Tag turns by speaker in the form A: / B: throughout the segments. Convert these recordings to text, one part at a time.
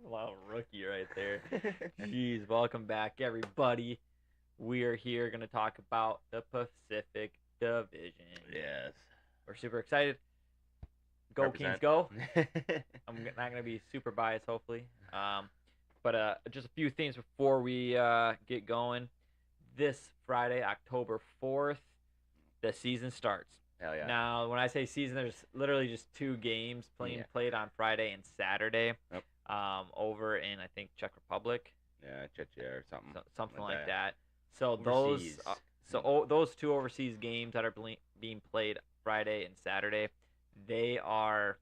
A: Wow, rookie right there. Jeez, welcome back, everybody. We are here going to talk about the Pacific Division.
B: Yes.
A: We're super excited. Go Kings, go. I'm not going to be super biased, hopefully. But just a few things before we get going. This Friday, October 4th, the season starts.
B: Hell yeah.
A: Now, when I say season, there's literally just 2 games played on Friday and Saturday.
B: Yep.
A: Over in, I think, Czech Republic.
B: Yeah, Czechia or something.
A: Something like that. So
B: overseas.
A: those 2 overseas games that are being played Friday and Saturday, they are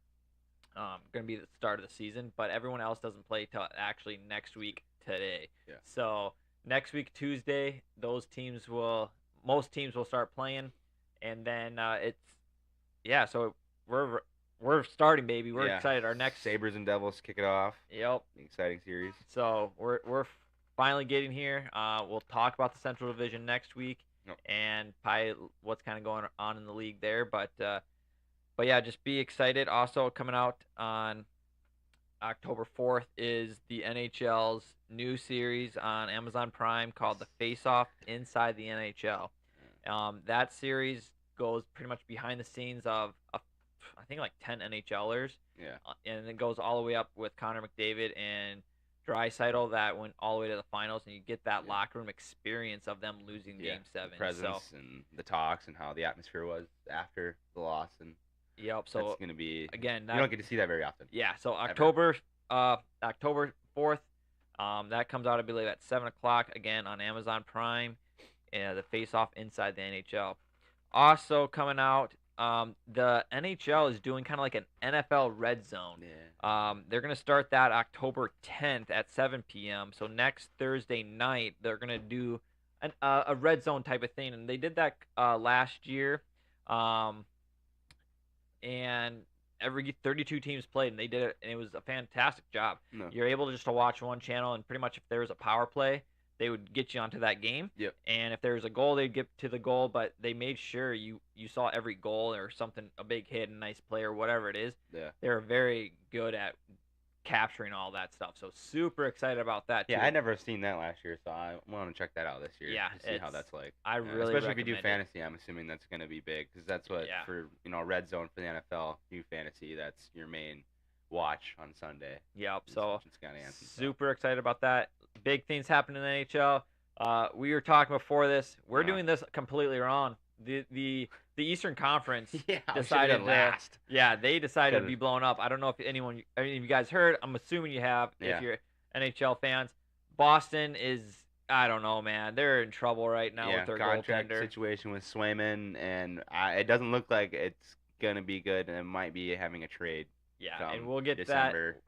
A: going to be the start of the season. But everyone else doesn't play till actually next week today.
B: Yeah.
A: So next week Tuesday, most teams will start playing, and then so we're starting, baby. We're excited. Our next
B: Sabres and Devils kick it off.
A: Yep.
B: Exciting series.
A: So we're finally getting here. We'll talk about the Central Division next week and probably what's kind of going on in the league there. But yeah, just be excited. Also coming out on October 4th is the NHL's new series on Amazon Prime called The Face-Off Inside the NHL. That series goes pretty much behind the scenes of I think like 10 NHLers.
B: Yeah.
A: And it goes all the way up with Connor McDavid and Draisaitl that went all the way to the finals, and you get that locker room experience of them losing Game 7.
B: The presence and the talks and how the atmosphere was after the loss. And
A: so
B: that's going to be,
A: again,
B: you don't get to see that very often.
A: Yeah, so October 4th, that comes out, I believe, at 7 o'clock, again, on Amazon Prime, the Face-Off Inside the NHL. Also coming out, the NHL is doing kind of like an NFL Red Zone.
B: Yeah.
A: They're gonna start that October 10th at 7 p.m. So next Thursday night they're gonna do a Red Zone type of thing, and they did that last year, um, and every 32 teams played, and they did it, and it was a fantastic job.
B: No.
A: You're able to just to watch one channel, and pretty much if there was a power play, they would get you onto that game.
B: Yep.
A: And if there was a goal, they'd get to the goal, but they made sure you saw every goal or something, a big hit, a nice play, or whatever it is.
B: Yeah.
A: They were very good at capturing all that stuff. So super excited about that too.
B: Yeah, I never seen that last year, so I want to check that out this year.
A: Yeah,
B: to see how that's like.
A: I really
B: especially if you do
A: recommend it.
B: fantasy, I'm assuming that's going to be big because that's what
A: Yeah.
B: for Red Zone for the NFL. Do fantasy, that's your main watch on Sunday.
A: Yep. So
B: It's got Anson,
A: super excited about that. Big things happening in the NHL. We were talking before this. We're doing this completely wrong. The Eastern Conference decided
B: last.
A: Yeah, they decided to be blown up. I don't know if any of you guys heard. I'm assuming you have.
B: Yeah.
A: If you're NHL fans, Boston is. I don't know, man. They're in trouble right now with their
B: contract
A: goaltender
B: situation with Swayman, and it doesn't look like it's gonna be good, and it might be having a trade.
A: Yeah, and we'll get
B: December.
A: that.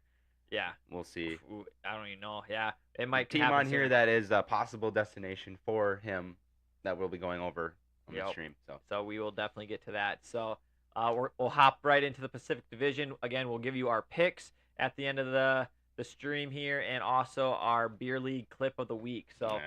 A: Yeah,
B: we'll see.
A: I don't even know. Yeah, it might.
B: Team on here that is a possible destination for him that we'll be going over on the stream.
A: So we will definitely get to that. So we'll hop right into the Pacific Division. Again, we'll give you our picks at the end of the stream here, and also our beer league clip of the week. So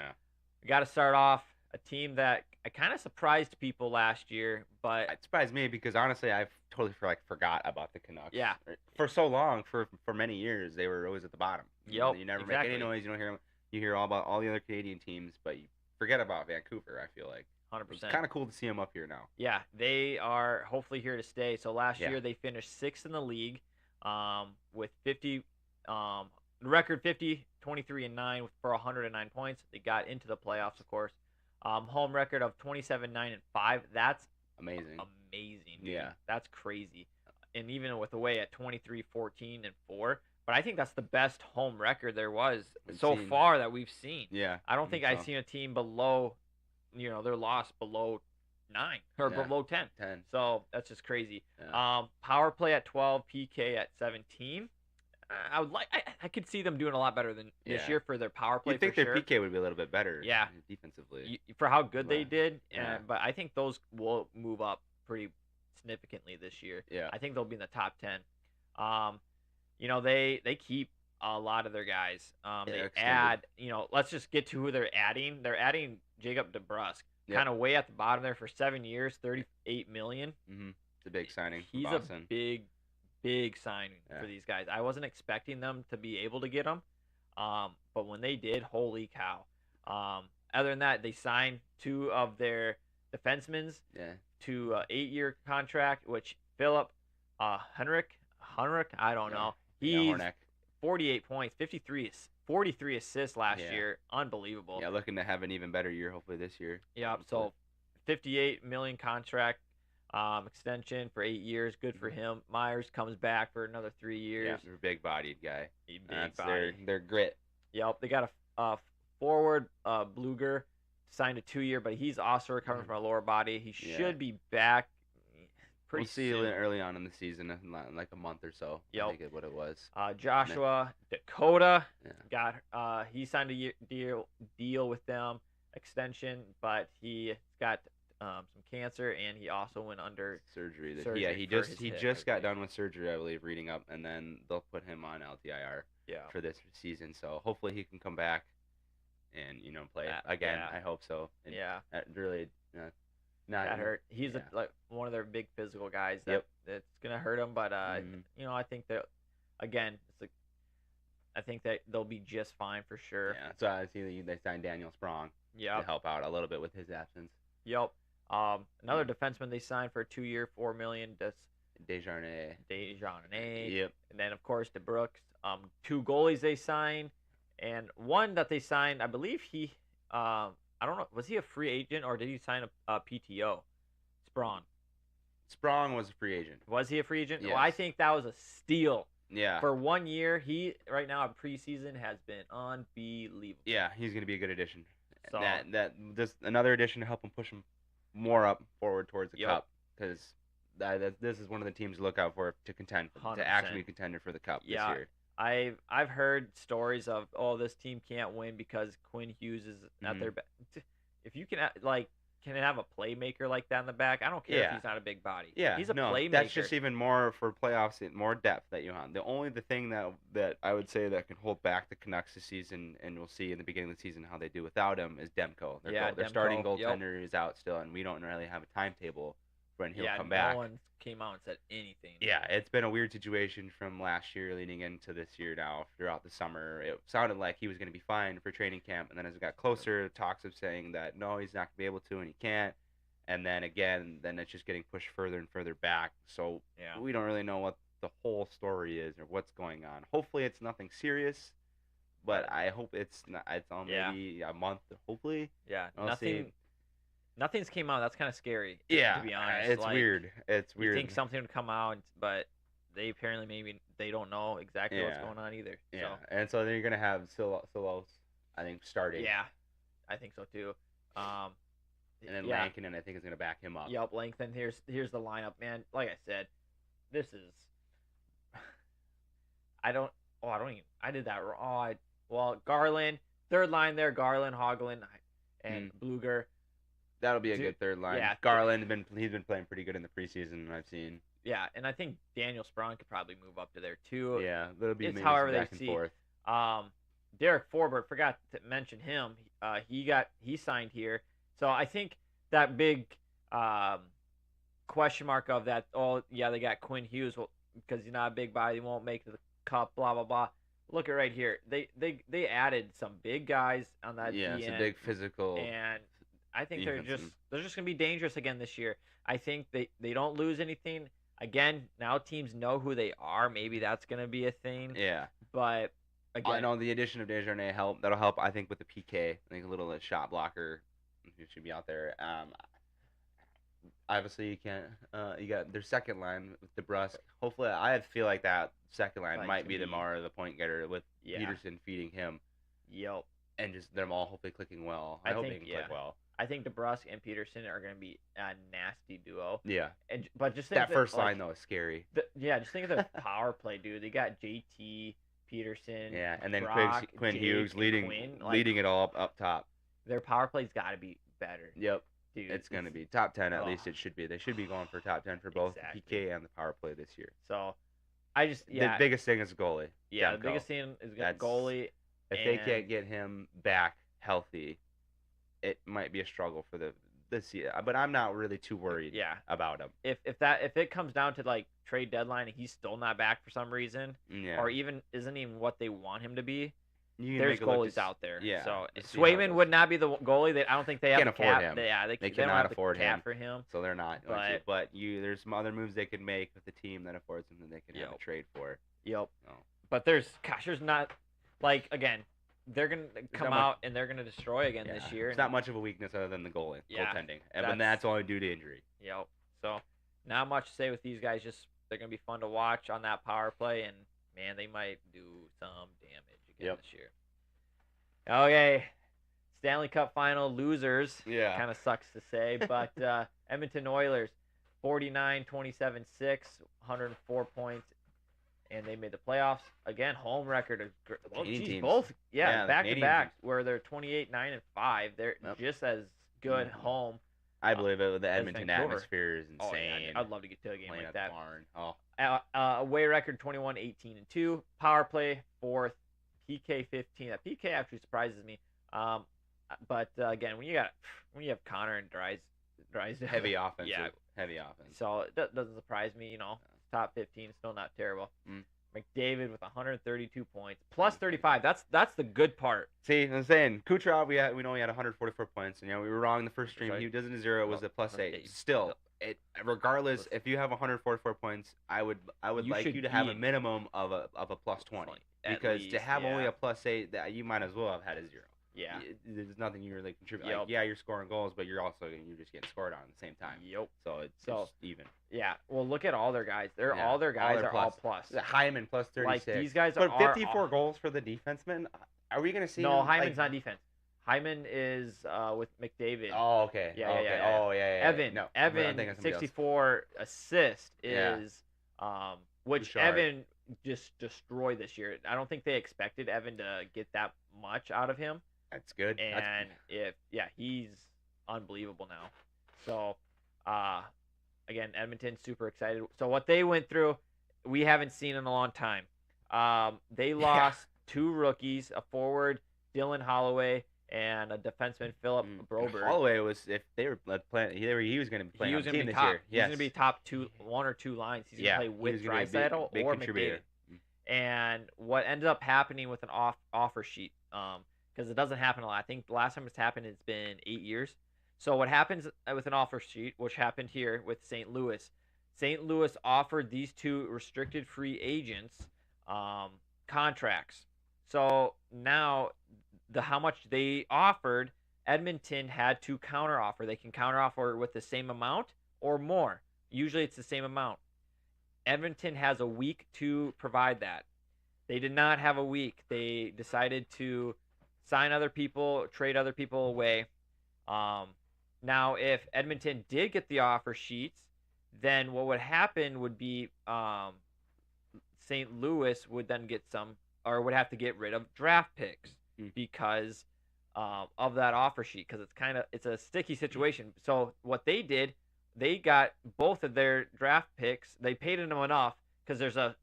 A: we got to start off a team that I kind of surprised people last year, but
B: it surprised me because honestly I've totally forgot about the Canucks.
A: Yeah,
B: for so long, for many years they were always at the bottom.
A: Yep,
B: you never make any noise. You don't hear them. You hear all about all the other Canadian teams, but you forget about Vancouver. I feel like
A: 100%.
B: It's kind of cool to see them up here now.
A: Yeah, they are hopefully here to stay. So last year they finished 6th in the league, with 50, record 50, 23-9 for 109 points. They got into the playoffs, of course. Home record of 27-9-5. That's
B: amazing.
A: Amazing. Dude.
B: Yeah,
A: that's crazy. And even with away at 23-14-4. But I think that's the best home record there was far that we've seen.
B: Yeah.
A: I don't think I've seen a team below, their loss below 9 or below 10. So that's just crazy.
B: Yeah.
A: Power play at 12, PK at 17. I could see them doing a lot better than this year for their power play.
B: You think their PK would be a little bit better?
A: Yeah.
B: Defensively.
A: For how good they did, but I think those will move up pretty significantly this year.
B: Yeah.
A: I think they'll be in the top 10. They keep a lot of their guys. They add, let's just get to who they're adding. They're adding Jacob DeBrusk, kind of way at the bottom there for 7 years, $38 million.
B: Mm-hmm. It's a big signing.
A: He's a big signing for these guys. I wasn't expecting them to be able to get him, but when they did, holy cow. Other than that, they signed 2 of their defensemen to an 8-year contract, which Philip Henrik, I don't know. He's 48 points, 43 assists last year. Unbelievable.
B: Yeah, looking to have an even better year hopefully this year.
A: Yeah, so $58 million contract extension for 8 years. Good for him. Myers comes back for another 3 years.
B: Yeah, they're a big-bodied guy.
A: That's
B: their grit.
A: Yep, they got a forward, Bluger, signed a 2-year, but he's also recovering from a lower body. He should be back pretty soon.
B: We'll see early on in the season, in like a month or so.
A: Yep.
B: I think is what it was.
A: Joshua Dakota he signed a deal with them, extension, but he got some cancer, and he also went under
B: surgery. He just got done with surgery, I believe, reading up, and then they'll put him on LTIR for this season. So hopefully he can come back and play again. I hope so. And really.
A: That hurt. He's like one of their big physical guys that's gonna hurt him, but I think that again, I think that they'll be just fine for sure.
B: Yeah, so I see they signed Daniel Sprong to help out a little bit with his absence.
A: Yep. Another defenseman they signed for a 2-year, $4 million.
B: Desjardins.
A: Yep. And then of course DeBrooks. 2 goalies they signed, and one that they signed, I believe he. I don't know. Was he a free agent or did he sign a PTO?
B: Sprong was a free agent.
A: Was he a free agent?
B: Yes.
A: Well, I think that was a steal.
B: Yeah.
A: For 1 year, he right now in preseason has been unbelievable.
B: Yeah, he's going to be a good addition.
A: So,
B: that just another addition to help him push him more up forward towards the Cup, because this is one of the teams to look out for to contend, 100%. To actually be contender for the Cup this year.
A: I've heard stories of, this team can't win because Quinn Hughes is at their back. If you can have a playmaker like that in the back, I don't care if he's not a big body.
B: Yeah,
A: he's a playmaker.
B: That's just even more for playoffs, more depth that you have. The thing that I would say that can hold back the Canucks this season, and we'll see in the beginning of the season how they do without him, is Demko. Their starting goaltender is out still, and we don't really have a timetable when he'll come back.
A: No one came out and said anything.
B: Yeah, it's been a weird situation from last year leading into this year now. Throughout the summer, it sounded like he was going to be fine for training camp, and then as it got closer, talks of saying that no, he's not going to be able to, and he can't. And then again, it's just getting pushed further and further back. So we don't really know what the whole story is or what's going on. Hopefully, it's nothing serious, but I hope it's not. It's on maybe a month. Hopefully,
A: Nothing's came out. That's kind of scary.
B: Yeah,
A: to be honest,
B: it's weird. It's weird.
A: You think something would come out, but they apparently maybe they don't know exactly what's going on either.
B: Yeah,
A: so.
B: And so then you're gonna have Silos, I think, starting.
A: Yeah, I think so too.
B: And then Lankinen, I think, is gonna back him up.
A: Yep, Lankinen. Here's the lineup, man. Like I said, this is. I did that wrong. Garland, third line there. Garland, Hagelin, and Bluger.
B: That'll be a good third line. Yeah, Garland he's been playing pretty good in the preseason. I've seen.
A: Yeah, and I think Daniel Sprong could probably move up to there too.
B: Yeah, that'll be maybe
A: however
B: back
A: they
B: and
A: see.
B: Forth.
A: Derek Forbort, forgot to mention him. He signed here, so I think that big question mark of that. Oh yeah, they got Quinn Hughes because he's not a big body, he won't make the Cup. Blah blah blah. Look at right here. They added some big guys on that.
B: Yeah, it's a big physical.
A: And I think they're just gonna be dangerous again this year. I think they don't lose anything. Again, now teams know who they are. Maybe that's gonna be a thing.
B: Yeah.
A: But again,
B: I know the addition of Desjardins that'll help. I think with the PK, I think a little shot blocker should be out there. Obviously you can't. You got their second line with DeBrusque. Hopefully, I feel like that second line might be the point getter with Peterson feeding him.
A: Yep.
B: And just them all hopefully clicking well. I hope they can click well.
A: I think DeBrusque and Peterson are going to be a nasty duo.
B: Yeah.
A: But just think
B: that first line, though, is scary.
A: Just think of the power play, dude. They got JT, Peterson,
B: and then
A: Brock,
B: Quinn
A: Jake,
B: Hughes leading it all up top.
A: Their power play's got to be better.
B: Yep. Dude, it's going to be top 10 at least. It should be. They should be going for top 10 for both the PK and the power play this year.
A: So,
B: the biggest thing is goalie.
A: Yeah, the biggest thing is goalie.
B: If they can't get him back healthy, it might be a struggle for this year. But I'm not really too worried about him.
A: If it comes down to like trade deadline and he's still not back for some reason, or even isn't even what they want him to be, there's goalies out there.
B: Yeah.
A: So Swayman would not be the goalie. I don't think they have
B: can't afford him.
A: They
B: cannot afford
A: him for him.
B: So they're not. But there's some other moves they could make with the team that affords them that they can have a trade for.
A: Yep. No. But there's not again. They're gonna come out and they're gonna destroy again this year.
B: It's not much of a weakness other than the goaltending, and that's only due to injury.
A: Yep. So not much to say with these guys. Just they're gonna be fun to watch on that power play, and man, they might do some damage again this year. Okay, Stanley Cup final losers.
B: Yeah.
A: Kind of sucks to say, but Edmonton Oilers, 49-27-6, 104 points. And they made the playoffs again. Home record of both, back to back, where they're 28-9-5. They're just as good home.
B: I believe it. The Edmonton atmosphere is insane.
A: I'd love to get to a game like that.
B: Barn.
A: Away record 21-18-2. Power play 4th. PK 15. That PK actually surprises me. But again, when you have Connor and Drysdale,
B: heavy offense. Yeah, heavy offense.
A: So that doesn't surprise me. Top 15, still not terrible. McDavid with 132 points, plus 35. That's the good part.
B: See, I'm saying Kucherov, we know he had 144 points, and we were wrong in the first stream. He doesn't 0. It was a plus 8. Still, regardless, if you have 144 points, I would like you to have a minimum of a plus 20, because to have only a plus 8, that you might as well have had a 0.
A: Yeah,
B: there's nothing you really contribute. You're scoring goals, but you're just getting scored on at the same time.
A: Yep.
B: So it's just even.
A: Yeah. Well, look at all their guys. All their guys are all plus.
B: Hyman plus 36.
A: Like these guys
B: but 54 goals for the defenseman. Are we gonna see?
A: No, Hyman's not defense. Hyman is with McDavid.
B: Oh, okay.
A: Yeah.
B: Oh, yeah.
A: Evan.
B: No,
A: Evan 64 assist is which
B: Bouchard.
A: Evan just destroyed this year. I don't think they expected Evan to get that much out of him.
B: That's good.
A: And he's unbelievable now. So, again, Edmonton super excited. So what they went through, we haven't seen in a long time. They lost 2 rookies, a forward, Dylan Holloway, and a defenseman, Philip Broberg.
B: Holloway was, if they were playing, he was going to be playing on the team this year.
A: He's going to be top 1 or 2 lines. He's going to play with Draisaitl or McDavid. And what ended up happening with an offer sheet, because it doesn't happen a lot. I think the last time it's happened, it's been 8 years. So what happens with an offer sheet, which happened here with St. Louis, St. Louis offered these 2 restricted free agents contracts. So now how much they offered, Edmonton had to counteroffer. They can counteroffer with the same amount or more. Usually it's the same amount. Edmonton has a week to provide that. They did not have a week. They decided to sign other people, trade other people away. Now, if Edmonton did get the offer sheets, then what would happen would be St. Louis would then get some, or would have to get rid of draft picks because of that offer sheet, because it's a sticky situation. So what they did, they got both of their draft picks. They paid them enough because there's a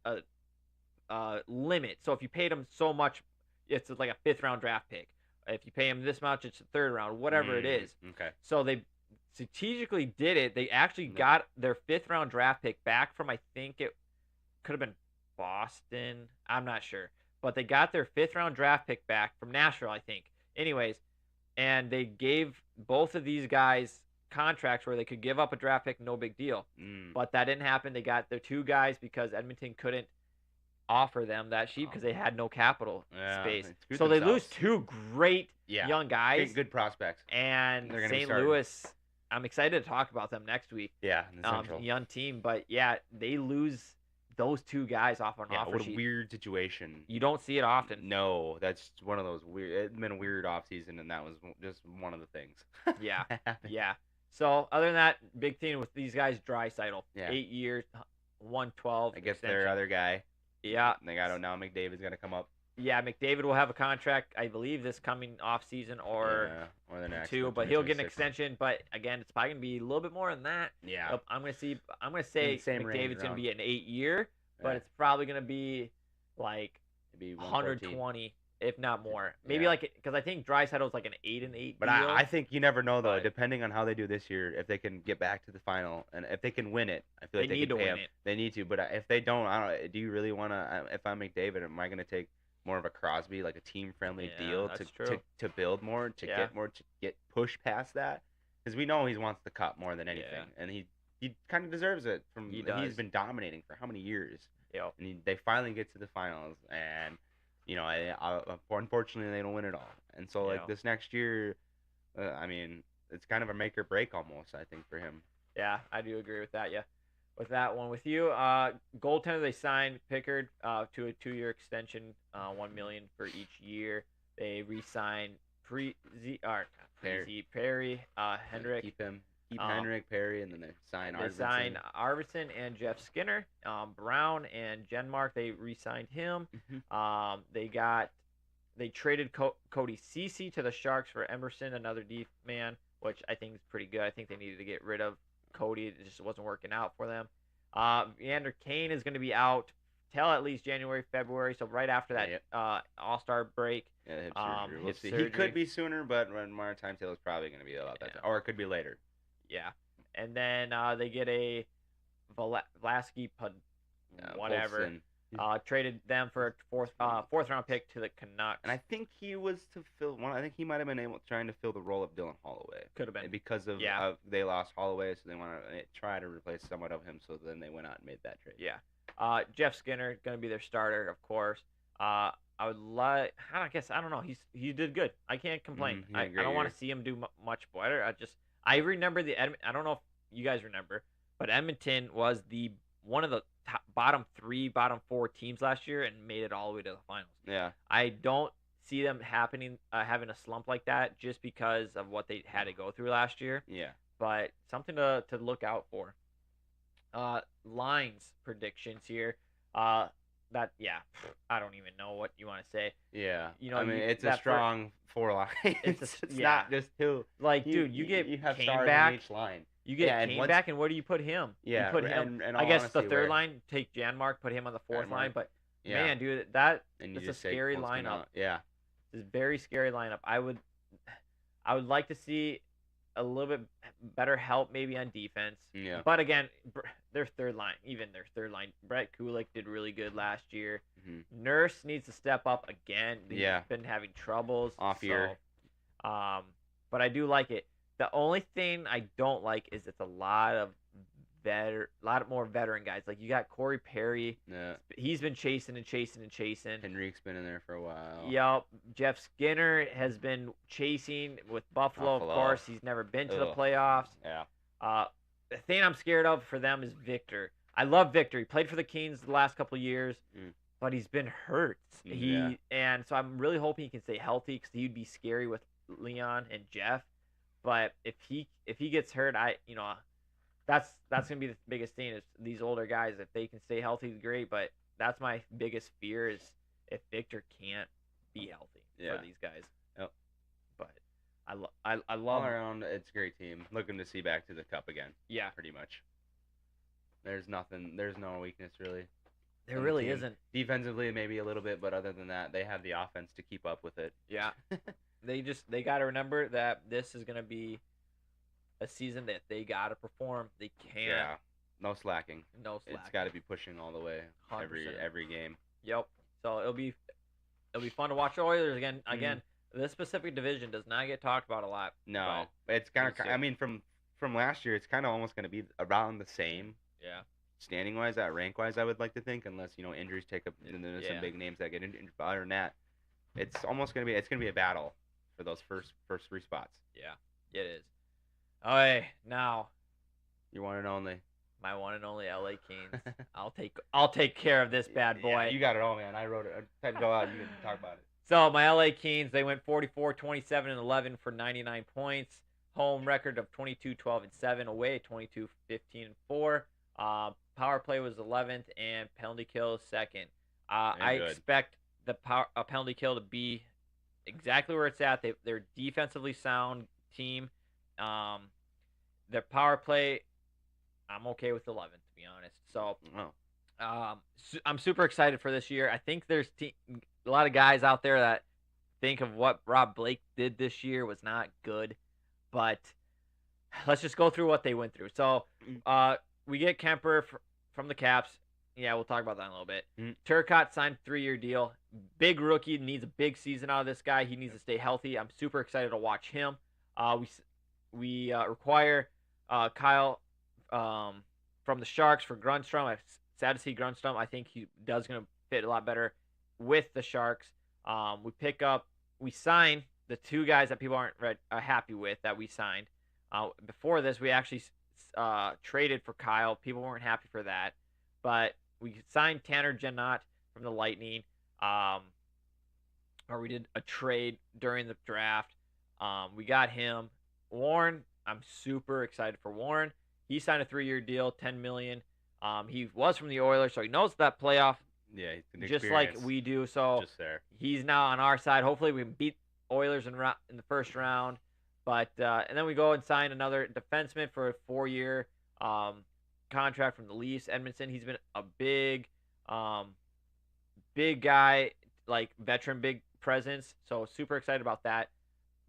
A: limit. So if you paid them so much, it's like a 5th round draft pick. If you pay them this much, it's a 3rd round, whatever it is.
B: Okay.
A: So they strategically did it. They actually got their 5th round draft pick back from, I think it could have been Boston. I'm not sure. But they got their 5th round draft pick back from Nashville, I think. Anyways, and they gave both of these guys contracts where they could give up a draft pick, no big deal. But that didn't happen. They got their 2 guys because Edmonton couldn't offer them that sheet because they had no capital space. So they lose 2 great young guys.
B: Good prospects.
A: And St. Louis, I'm excited to talk about them next week.
B: Yeah, in the Central.
A: Young team. But, they lose those 2 guys off an offer sheet.
B: What a weird situation.
A: You don't see it often.
B: No, that's one of those weird. It's been a weird offseason, and that was just one of the things.
A: Yeah. So, other than that, big thing with these guys, Draisaitl. 8 years, 112.
B: I guess their other guy.
A: Yeah.
B: They got now McDavid's going to come up.
A: Yeah, McDavid will have a contract, I believe, this coming off season or
B: the next
A: 2, but he'll get an extension. But again, it's probably gonna be a little bit more than that.
B: Yeah.
A: I'm gonna say McDavid's gonna be an 8-year, but it's probably gonna be like
B: maybe
A: 120, if not more. Maybe because I think Draisaitl's like an 8-8.
B: But I think you never know though. Depending on how they do this year, if they can get back to the final and if they can win it, I feel like they need to win it. They need to. But if they don't, I don't. Do you really want to? If I'm McDavid, am I gonna take more of a Crosby, like a team-friendly deal to build more, to get more, to get push past that? Because we know he wants the cup more than anything, and he kind of deserves it. He's been dominating for how many years? And they finally get to the finals, and unfortunately they don't win it all. And so like this next year, I mean, it's kind of a make or break almost, I think, for him.
A: Yeah, I do agree with that. Yeah. With that one with you, goaltender, they signed Pickard to a 2-year extension, $1 million for each year. They re-signed Perry, Henrik.
B: Keep Henrik, Perry, and then they sign Arvidsson.
A: They signed Arvidsson and Jeff Skinner, Brown and Genmark. They re-signed him. They traded Cody Ceci to the Sharks for Emerson, another deep man, which I think is pretty good. I think they needed to get rid of Cody. It just wasn't working out for them. Evander Kane is going to be out till at least January, February, so right after that All-Star break.
B: Yeah, we'll see. He could be sooner, but Maritime Taylor is probably going to be about that time. Or it could be later.
A: Yeah. And then they get a Vlasky whatever. Traded them for a fourth round pick to the Canucks.
B: And I think he was to fill one. I think he might have been trying to fill the role of Dylan Holloway.
A: Could have been
B: because of they lost Holloway, so they want to try to replace somewhat of him. So then they went out and made that trade.
A: Yeah. Jeff Skinner going to be their starter, of course. I would like. I guess I don't know. He did good. I can't complain. I don't want to see him do much better. I remember I don't know if you guys remember, but Edmonton was one of the bottom 3, bottom 4 teams last year and made it all the way to the finals.
B: Yeah.
A: I don't see them having a slump like that just because of what they had to go through last year.
B: Yeah.
A: but something to look out for. Lines predictions here. I don't even know what you want to say.
B: Yeah, I mean it's a strong 4 line. It's not just 2.
A: Like, dude, you have Kane
B: stars
A: back.
B: in each line.
A: You get Kane back, and where do you put him?
B: Yeah,
A: you put him.
B: And
A: I guess the third line, take Janmark, put him on the fourth line. But man, dude, that's a scary lineup.
B: Yeah,
A: it's a very scary lineup. I would like to see a little bit better help maybe on defense.
B: Yeah.
A: But again, their third line, Brett Kulik did really good last year.
B: Mm-hmm.
A: Nurse needs to step up again. He's been having troubles
B: off year.
A: But I do like it. The only thing I don't like is it's a lot more veteran guys. Like, you got Corey Perry.
B: Yeah.
A: He's been chasing.
B: Henrique's been in there for a while.
A: Yep. Jeff Skinner has been chasing with Buffalo. Of course, he's never been to the playoffs.
B: Yeah.
A: The thing I'm scared of for them is Victor. I love Victor. He played for the Kings the last couple of years, but he's been hurt. And so I'm really hoping he can stay healthy, because he'd be scary with Leon and Jeff. But if he gets hurt, that's gonna be the biggest thing, is these older guys. If they can stay healthy, great. But that's my biggest fear, is if Victor can't be healthy for these guys.
B: Yep.
A: But I love
B: all around. It's a great team. Looking to see back to the cup again.
A: Yeah.
B: Pretty much. There's no weakness really.
A: There really isn't.
B: Defensively, maybe a little bit, but other than that, they have the offense to keep up with it.
A: Yeah. They got to remember that this is going to be a season that they got to perform. They can't.
B: Yeah. No slacking. It's got to be pushing all the way 100%. every game.
A: Yep. So it'll be fun to watch the Oilers again. Again, this Pacific Division does not get talked about a lot.
B: No. It's kind of, I mean, from last year, it's kind of almost going to be around the same.
A: Yeah.
B: Standing wise, rank wise, I would like to think, unless injuries take up, and there's some big names that get injured. Other than that, it's almost gonna be a battle for those first 3 spots.
A: Yeah, it is. All right, now
B: your one and only,
A: my one and only LA Kings. I'll take care of this bad boy.
B: Yeah, you got it all, man. I wrote it. I had to go out. You can talk about it.
A: So my LA Kings, they went 44, 27, and 11 for 99 points. Home record of 22, 12, and 7. Away 22, 15, and 4. Power play was 11th, and penalty kill 2nd. I expect the penalty kill to be exactly where it's at. They're a defensively sound team. Their power play, I'm okay with 11th, to be honest. So, I'm super excited for this year. I think there's a lot of guys out there that think of what Rob Blake did this year was not good, but let's just go through what they went through. So, we get Kemper from the Caps. Yeah, we'll talk about that in a little bit. Turcotte signed a 3-year deal. Big rookie, needs a big season out of this guy. He needs to stay healthy. I'm super excited to watch him. We require Kyle from the Sharks for Grundstrom. I'm sad to see Grundstrom. I think he does going to fit a lot better with the Sharks. We sign the 2 guys that people aren't happy with that we signed. Before this, we actually traded for Kyle. People weren't happy for that, but we signed Tanner Janot from the Lightning. Or we did a trade during the draft. We got him. Warren, I'm super excited for Warren. He signed a 3-year deal, $10 million. He was from the Oilers, so he knows that playoff.
B: Yeah,
A: just like we do. So
B: just there.
A: He's now on our side. Hopefully, we can beat Oilers in the first round. But and then we go and sign another defenseman for a 4-year contract from the Leafs. Edmondson, he's been a big guy, like veteran, big presence. So super excited about that.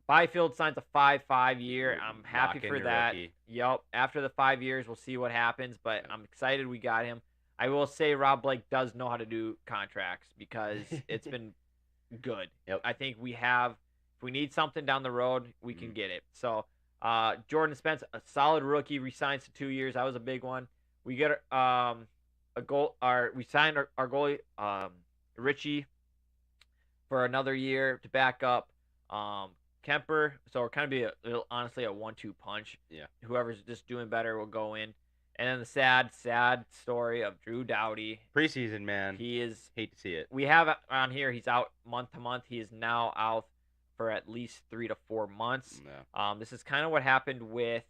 A: Byfield signs a 5-year. I'm happy for that. Yep. After the 5 years, we'll see what happens. But I'm excited we got him. I will say Rob Blake does know how to do contracts, because it's been good.
B: Yep.
A: I think we have. If we need something down the road, we can get it. So, Jordan Spence, a solid rookie, resigns to 2 years. That was a big one. We get a goal. We signed our goalie Richie for another year to back up Kemper. So we're kind of honestly a 1-2 punch.
B: Yeah.
A: Whoever's just doing better will go in. And then the sad story of Drew Doughty.
B: Preseason, man.
A: He is.
B: Hate to see it.
A: We have on here. He's out month to month. He is now out for at least 3 to 4 months.
B: Yeah.
A: This is kind of what happened with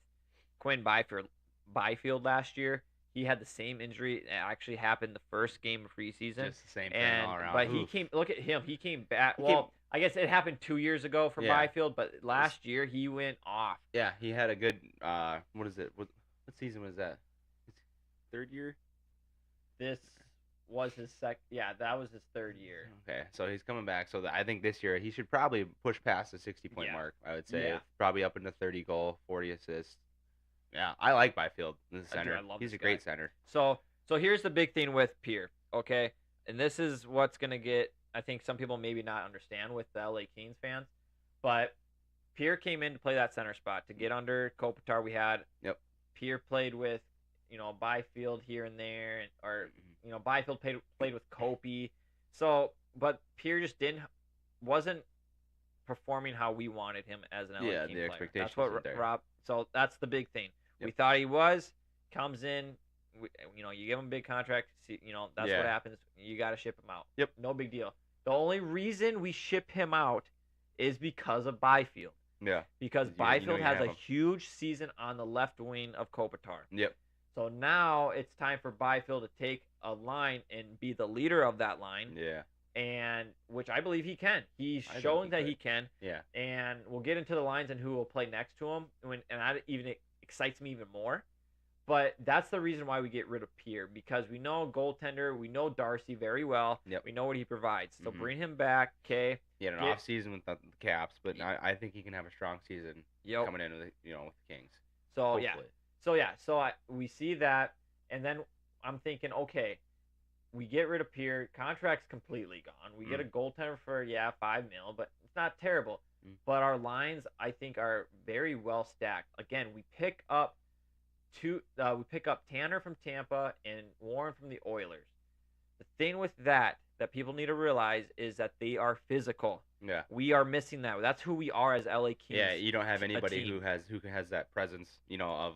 A: Quinn Byfield last year. He had the same injury. It actually happened the first game of preseason.
B: Just the same thing all around.
A: But he came. Look at him. He came back. I guess it happened 2 years ago for Byfield, but last year he went off.
B: Yeah, he had a good. What is it? What season was that? Third year.
A: This was his second. Yeah, that was his third year.
B: Okay, so he's coming back. So I think this year he should probably push past the 60-point mark. I would say probably up into 30 goal, 40 assists. Yeah, I like Byfield as a center. He's a great center.
A: So here's the big thing with Pierre, okay? And this is what's going to get, I think some people maybe not understand with the LA Kings fans, but Pierre came in to play that center spot. To get under Kopitar, we had Pierre played with, Byfield here and there, or, Byfield played with Kopi. So, but Pierre just wasn't performing how we wanted him as an LA King player.
B: Yeah, the expectations.
A: That's what Rob, so that's the big thing. We thought he comes in, you give him a big contract. That's what happens. You got to ship him out.
B: Yep.
A: No big deal. The only reason we ship him out is because of Byfield.
B: Yeah.
A: Because Byfield has a huge season on the left wing of Kopitar.
B: Yep.
A: So now it's time for Byfield to take a line and be the leader of that line.
B: Yeah.
A: And which I believe he can. He's shown that he can.
B: Yeah.
A: And we'll get into the lines and who will play next to him. And that even excites me even more. But that's the reason why we get rid of Pierre, because we know goaltender, we know Darcy very well.
B: Yep.
A: We know what he provides. So bring him back, okay?
B: He had an off season with the Caps, but I think he can have a strong season coming in with with the Kings.
A: So
B: hopefully.
A: So we see that, and then I'm thinking, okay, we get rid of Pierre, contract's completely gone. We get a goaltender for $5 million, but it's not terrible. But our lines, I think, are very well stacked. Again, we pick up Tanner from Tampa and Warren from the Oilers. The thing with that people need to realize is that they are physical.
B: Yeah.
A: We are missing that. That's who we are as LA Kings.
B: Yeah, you don't have anybody who has that presence, of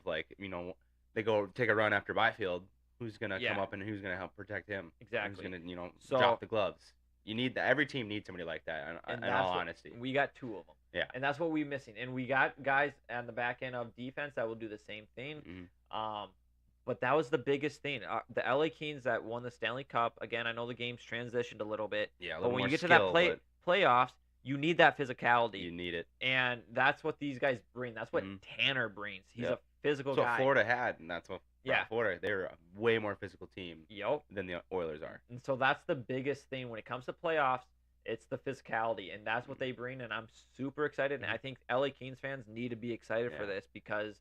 B: they go take a run after Byfield, who's going to come up and who's going to help protect him.
A: Exactly.
B: Who's going to drop the gloves. You need that. Every team needs somebody like that, in all honesty.
A: We got two of them.
B: Yeah.
A: And that's what we're missing. And we got guys on the back end of defense that will do the same thing. But that was the biggest thing. The LA Kings that won the Stanley Cup, again, I know the game's transitioned a little bit.
B: Yeah,
A: but when you get to that playoffs, you need that physicality.
B: You need it.
A: And that's what these guys bring. That's what Tanner brings. He's a physical guy.
B: So Florida had, and that's what Florida, they're a way more physical team than the Oilers are.
A: And so that's the biggest thing when it comes to playoffs. It's the physicality, and that's what they bring, and I'm super excited. And I think LA Kings fans need to be excited for this, because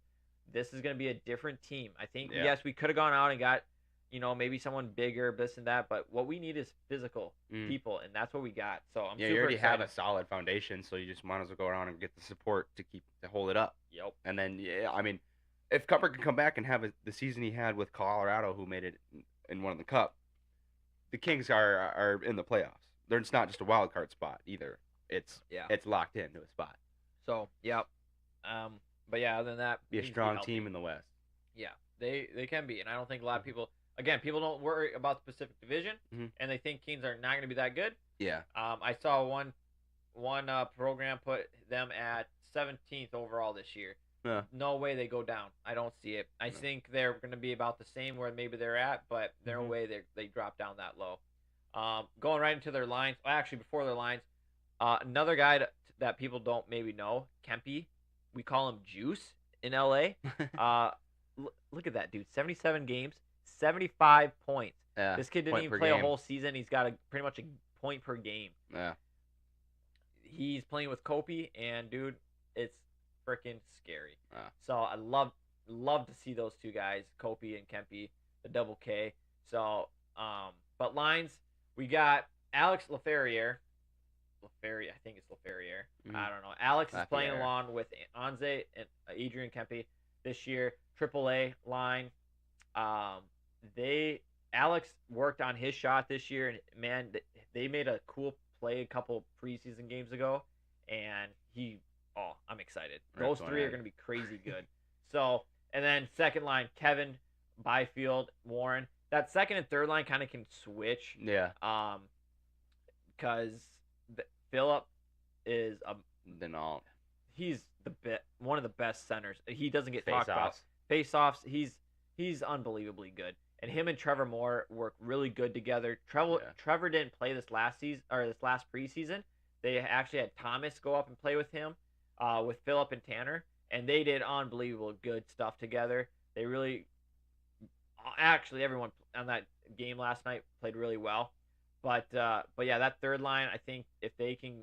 A: this is going to be a different team. I think, yes, we could have gone out and got, maybe someone bigger, this and that, but what we need is physical people, and that's what we got. So I'm super excited.
B: You already have a solid foundation, so you just might as well go around and get the support to hold it up.
A: Yep.
B: And then, if Cupper can come back and have the season he had with Colorado, who made it and won the Cup, the Kings are in the playoffs. It's not just a wild card spot either. It's locked into a spot.
A: So, but other than that,
B: be a strong team in the West.
A: Yeah, they can be, and I don't think a lot of people. Again, people don't worry about the Pacific Division, and they think Kings are not going to be that good.
B: Yeah.
A: I saw one program put them at 17th overall this year.
B: Yeah.
A: No way they go down. I don't see it. I think they're going to be about the same where maybe they're at, but no way they drop down that low. Going right into their lines. Well, actually, before their lines, another guy that people don't maybe know, Kempe. We call him Juice in LA. Look at that dude. 77 games, 75 points.
B: Yeah,
A: this kid didn't even play a whole season. He's got pretty much a point per game.
B: Yeah.
A: He's playing with Kopi, and dude, it's freaking scary.
B: Yeah.
A: So I love to see those two guys, Kopi and Kempe, the double K. So, but lines, we got Alex Laferriere. I think it's Laferriere. I don't know. Alex is playing along with Anze and Adrian Kempe this year. AAA line. Alex worked on his shot this year, and man, they made a cool play a couple preseason games ago, and I'm excited. Those three are going to be crazy good. So, and then second line, Kevin, Byfield, Warren. That second and third line kind of can switch.
B: Yeah.
A: Because Phillip is
B: Then all.
A: He's one of the best centers. He doesn't get talked about. Face-offs, he's unbelievably good. And him and Trevor Moore work really good together. Trevor didn't play this last season or this last preseason. They actually had Thomas go up and play with him, with Phillip and Tanner, and they did unbelievable good stuff together. They really, actually, everyone on that game last night played really well. But yeah, that third line, I think if they can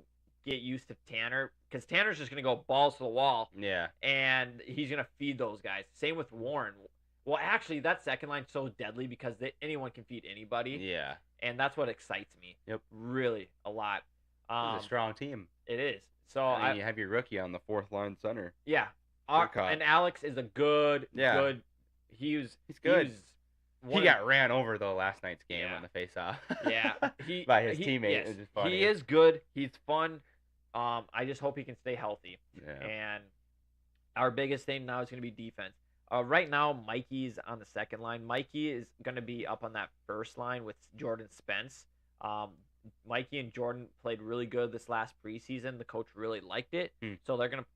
A: get used to Tanner, because Tanner's just gonna go balls to the wall.
B: Yeah.
A: And he's gonna feed those guys. Same with Warren. Well, actually, that second line's so deadly because anyone can feed anybody.
B: Yeah.
A: And that's what excites me.
B: Yep.
A: Really, a lot.
B: It's a strong team.
A: It is. So
B: you have your rookie on the fourth line center.
A: Yeah. And Alex is a good. He's good.
B: He got ran over though last night's game on the faceoff.
A: Yeah.
B: By his teammate.
A: Yes.
B: It's just funny.
A: He is good. He's fun. I just hope he can stay healthy.
B: Yeah.
A: And our biggest thing now is going to be defense. Right now, Mikey's on the second line. Mikey is going to be up on that first line with Jordan Spence. Mikey and Jordan played really good this last preseason. The coach really liked it. So they're going to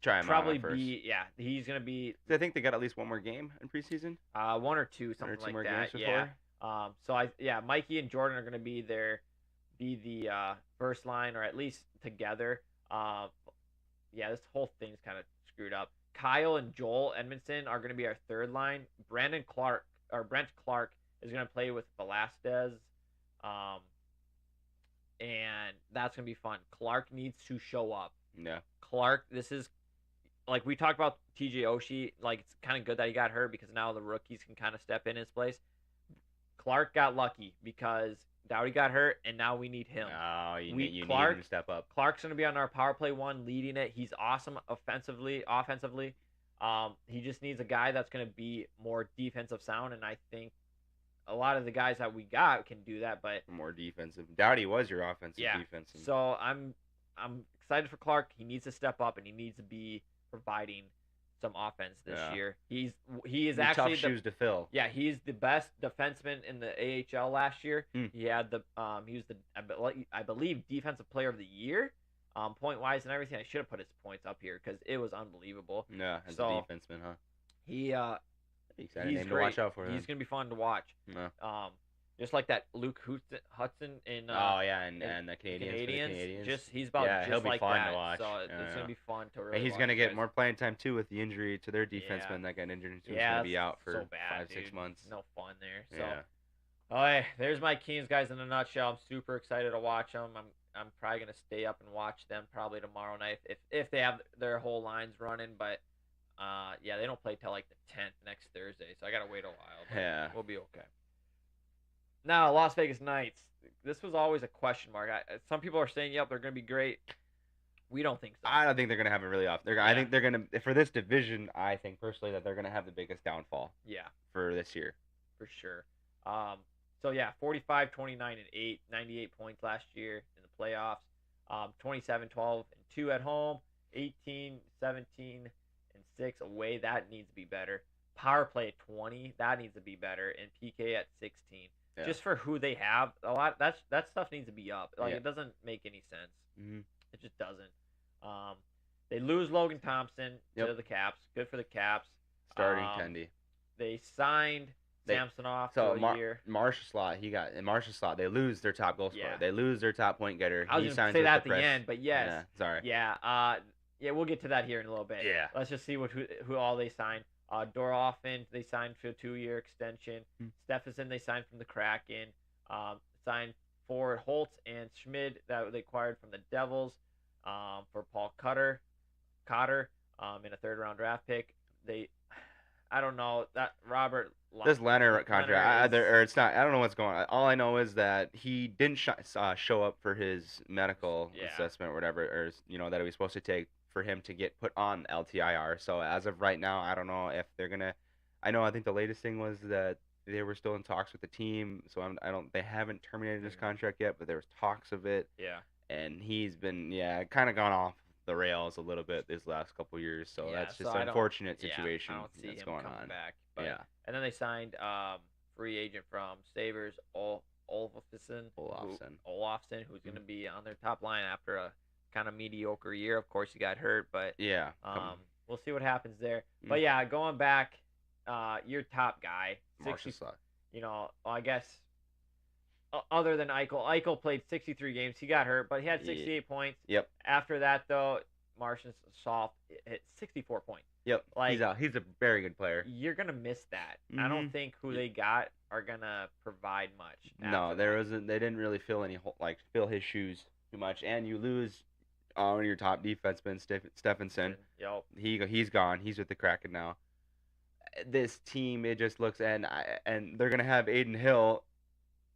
B: try him
A: probably
B: first.
A: He's going to be.
B: I think they got at least one more game in preseason.
A: One or two, something like that. Yeah. Mikey and Jordan are going to be the first line, or at least together. This whole thing's kind of screwed up. Kyle and Joel Edmondson are going to be our third line. Brent Clark is going to play with Velasquez. And that's going to be fun. Clark needs to show up.
B: Yeah.
A: Clark, this is, like we talked about TJ Oshie, like it's kind of good that he got hurt because now the rookies can kind of step in his place. Clark got lucky because Doughty got hurt, and now we need him.
B: Oh, you need him to step up.
A: Clark's going to be on our power play one, leading it. He's awesome offensively. He just needs a guy that's going to be more defensive sound, and I think a lot of the guys that we got can do that. But
B: more defensive. Doughty was your offensive defense.
A: So I'm excited for Clark. He needs to step up, and he needs to be providing some offense this year. He is actually
B: tough shoes to fill.
A: Yeah, he's the best defenseman in the AHL last year. He had he was the I believe defensive player of the year, point wise and everything. I should have put his points up here because it was unbelievable.
B: Yeah, as a defenseman, huh?
A: He's
B: great.
A: To
B: watch out for him.
A: He's gonna be fun to watch.
B: Yeah.
A: Just like that Luke Hudson in
B: and the Canadians.
A: He's about just
B: he'll be
A: like
B: fun
A: that.
B: to watch.
A: So it's gonna be fun to really.
B: And he's gonna get more playing time too with the injury to their defenseman that got injured. He's gonna be out for 5-6 months.
A: No fun there. So, there's my Kings guys in a nutshell. I'm super excited to watch them. I'm probably gonna stay up and watch them probably tomorrow night if they have their whole lines running. But they don't play till like the 10th next Thursday, so I gotta wait a while. But we'll be okay. Now, Las Vegas Knights. This was always a question mark. Some people are saying, yep, they're going to be great. We don't think so.
B: I don't think they're going to have a really off. I think they're going to, for this division, I think personally that they're going to have the biggest downfall.
A: Yeah.
B: For this year.
A: For sure. 45, 29, and 8, 98 points last year in the playoffs. 27, 12, and 2 at home. 18, 17, and 6 away. That needs to be better. Power play at 20. That needs to be better. And PK at 16. Yeah. Just for who they have, a lot that stuff needs to be up. It doesn't make any sense.
B: Mm-hmm.
A: It just doesn't. They lose Logan Thompson to the Caps. Good for the Caps.
B: Starting Tendy.
A: They signed Samsonov for a year.
B: Marshall Slot. They lose their top goal scorer. They lose their top point getter.
A: I was going to say that at the end, but yes.
B: Yeah, sorry.
A: Yeah. We'll get to that here in a little bit.
B: Yeah.
A: Let's just see who all they signed. Dorofin, they signed for a 2-year extension. Stephenson, they signed from the Kraken. Signed forward Holtz and Schmid that they acquired from the Devils for Paul Cotter in a third-round draft pick. I don't know that Robert.
B: This Leonard contract, it's not. I don't know what's going on. All I know is that he didn't show up for his medical assessment or whatever, or that he was supposed to take for him to get put on LTIR. So as of right now, I don't know if they're gonna. I think the latest thing was that they were still in talks with the team. So they haven't terminated his contract yet, but there was talks of it.
A: Yeah.
B: And he's been kind of gone off the rails a little bit these last couple years. So that's just an unfortunate situation that's going on.
A: Back, but, and then they signed free agent from Sabres, Olofsson, who's going to be on their top line after a kind of mediocre year. Of course, he got hurt, but we'll see what happens there. But going back, your top guy,
B: Marshall sucked.
A: I guess other than Eichel played 63 games. He got hurt, but he had 68 points.
B: Yep.
A: After that, though, Martian Soft hit 64 points.
B: Yep. He's out. He's a very good player.
A: You're gonna miss that. Mm-hmm. I don't think who they got are gonna provide much.
B: No, wasn't. They didn't really fill his shoes too much, and you lose one of your top defensemen, Stephenson.
A: Yep.
B: He's gone. He's with the Kraken now. This team, it just looks, and they're gonna have Aiden Hill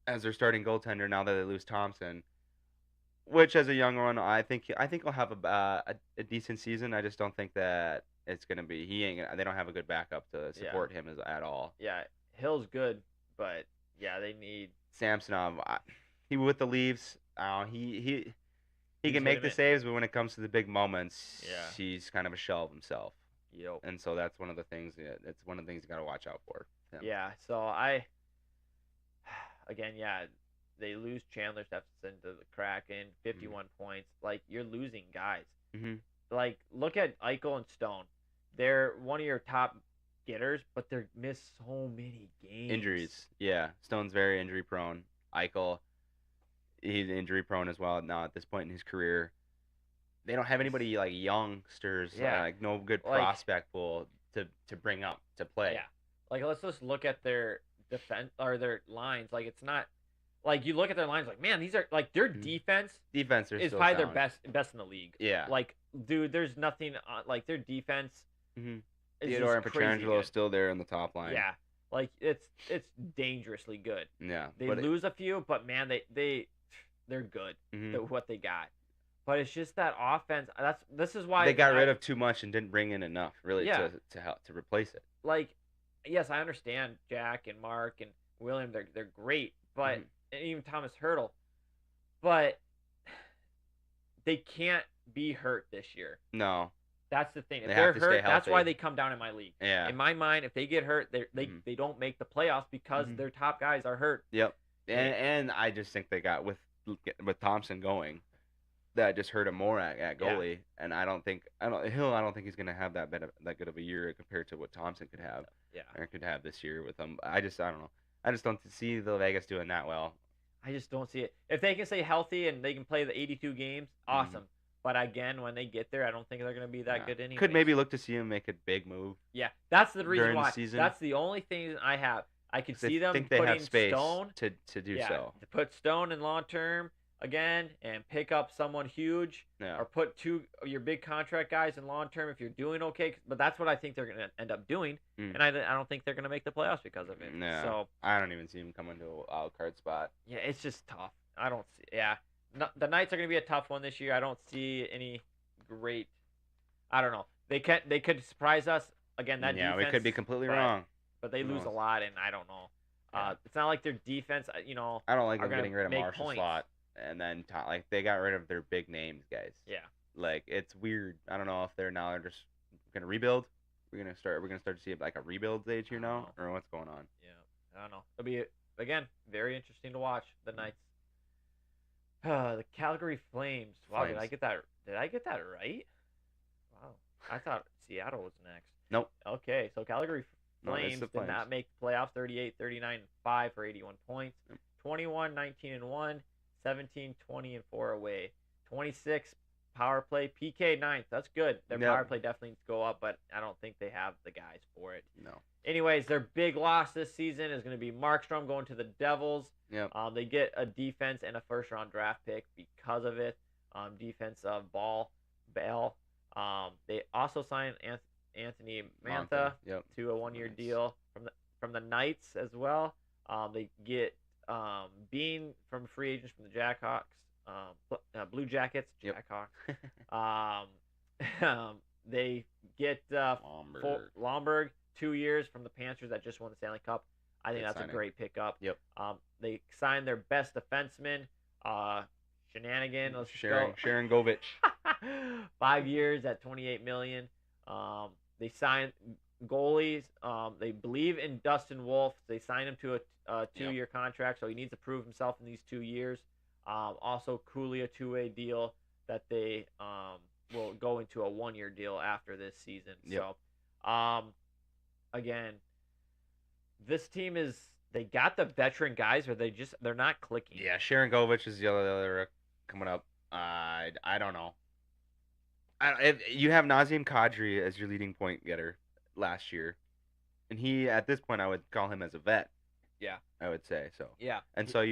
B: as their starting goaltender now that they lose Thompson. Which, as a young one, I think he'll have a decent season. I just don't think that it's gonna be. They don't have a good backup to support him at all.
A: Yeah, Hill's good, but yeah, they need
B: Samsonov. He with the Leafs. He can make the saves, but when it comes to the big moments, he's kind of a shell of himself.
A: Yep.
B: And so that's one of the things. It's one of the things you got to watch out for.
A: Yeah. So they lose Chandler Stephenson to the Kraken, 51 points. Like, you're losing guys.
B: Mm-hmm.
A: Like, look at Eichel and Stone. They're one of your top getters, but they miss so many games.
B: Injuries. Yeah. Stone's very injury prone. Eichel, he's injury prone as well now at this point in his career. They don't have anybody like youngsters, no good prospect pool to bring up to play.
A: Yeah. Like, let's just look at their defense or their lines. Like, it's not like you look at their lines like, man, these are like their defense is probably their best in the league.
B: Yeah.
A: Like, dude, there's nothing like their defense.
B: Mm-hmm. Theodore and Pietrangelo is still there in the top line.
A: Yeah. Like, it's dangerously good.
B: Yeah.
A: They lose a few, but man, they're good at what they got. But it's just that offense. This is why
B: they got rid of too much and didn't bring in enough really to help to replace it.
A: Like, yes, I understand Jack and Mark and William. They're great, but and even Thomas Hurdle, but they can't be hurt this year.
B: No.
A: That's the thing. If they're hurt, that's why they come down in my league.
B: Yeah.
A: In my mind, if they get hurt, they don't make the playoffs because their top guys are hurt.
B: Yep. And I just think they got with Thompson going, that just hurt him more at goalie. Yeah. And I don't think he's gonna have that good of a year compared to what Thompson could have.
A: Yeah.
B: Or could have this year with him. I don't know. I just don't see the Vegas doing that well.
A: I just don't see it. If they can stay healthy and they can play the 82 games, awesome. But again, when they get there, I don't think they're going to be that good anyway.
B: Could maybe look to see him make a big move.
A: Yeah, that's the reason why.
B: The season.
A: That's the only thing I have. I could see them
B: think they
A: putting
B: have space
A: Stone
B: to do so.
A: To put Stone in long term again and pick up someone huge, or put two of your big contract guys in long term if you're doing okay. But that's what I think they're going to end up doing, and I don't think they're going to make the playoffs because of it.
B: No,
A: so
B: I don't even see them coming to a wild card spot.
A: Yeah, it's just tough. I don't see. Yeah, the Knights are going to be a tough one this year. I don't see any great. I don't know. They could surprise us again. That defense,
B: we could be completely wrong.
A: But they lose a lot, and I don't know. It's not like their defense.
B: I don't like them getting rid of Marshall Slot, and then like they got rid of their big names guys.
A: Yeah.
B: Like, it's weird. I don't know if they're just gonna rebuild. We're gonna start to see like a rebuild stage here now, or what's going on.
A: Yeah. I don't know. It'll be again very interesting to watch the Knights. The Calgary Flames. Wow, did I get that right? Wow, I thought Seattle was next.
B: Nope.
A: Okay, so Calgary Flames did not make the playoffs. 38, 39, 5 for 81 points. 21, 19 and 1, 17, 20 and 4 away. 26 power play. PK 9th. That's good. Their power play definitely needs to go up, but I don't think they have the guys for it.
B: No.
A: Anyways, their big loss this season is going to be Markstrom going to the Devils.
B: Yep.
A: They get a defense and a first-round draft pick because of it. Defense of Bell. They also signed Anthony Mantha to a one-year deal from the Knights as well. They get Bean from free agents from the Jackhawks, Blue Jackets, Jackhawks. They get Lomberg 2 years from the Panthers that just won the Stanley Cup. I think that's a great pickup.
B: Yep.
A: They signed their best defenseman, Shenanigan.
B: Sharon Govich.
A: 5 years at $28 million. They signed goalies. They believe in Dustin Wolf. They signed him to a 2-year contract, so he needs to prove himself in these 2 years. Also, Cooley, a 2-way deal that they will go into a 1-year deal after this season.
B: Yep.
A: So, again, this team is they got the veteran guys, or they're not clicking.
B: Yeah, Sharangovich is the other coming up. I don't know. If you have Nazem Kadri as your leading point getter last year, and he at this point I would call him as a vet.
A: Yeah,
B: I would say so.
A: Yeah,
B: and so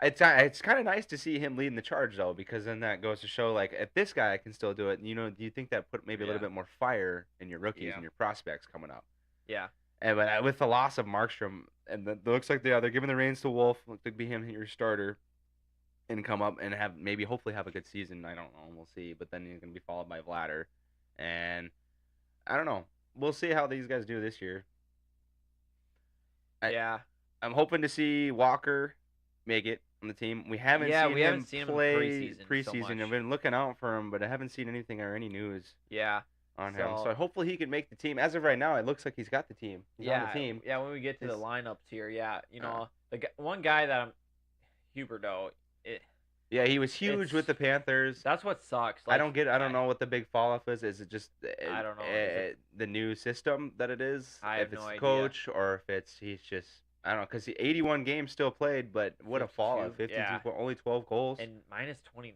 B: it's kind of nice to see him leading the charge though, because then that goes to show like if this guy can still do it, do you think that put maybe a little bit more fire in your rookies and your prospects coming up?
A: Yeah.
B: And but with the loss of Markstrom, and it looks like they're giving the reins to Wolf, looks like be him your starter, and come up and hopefully have a good season. I don't know, we'll see. But then he's gonna be followed by Vladar, and I don't know. We'll see how these guys do this year. I'm hoping to see Walker make it on the team. We haven't seen him play preseason. I've been looking out for him, but I haven't seen anything or any news. On him. So hopefully he can make the team. As of right now, it looks like he's got the team. He's on the team.
A: Yeah, when we get to the lineups here, the one guy that I'm Huberdeau.
B: He was huge with the Panthers.
A: That's what sucks.
B: Like, I don't know what the big fall off is. Is it just
A: I don't know
B: the new system that it is?
A: I have no idea.
B: If it's coach or if he's just I don't know, because 81 games still played, but what a fall off. 52, only 12 goals
A: and minus 29.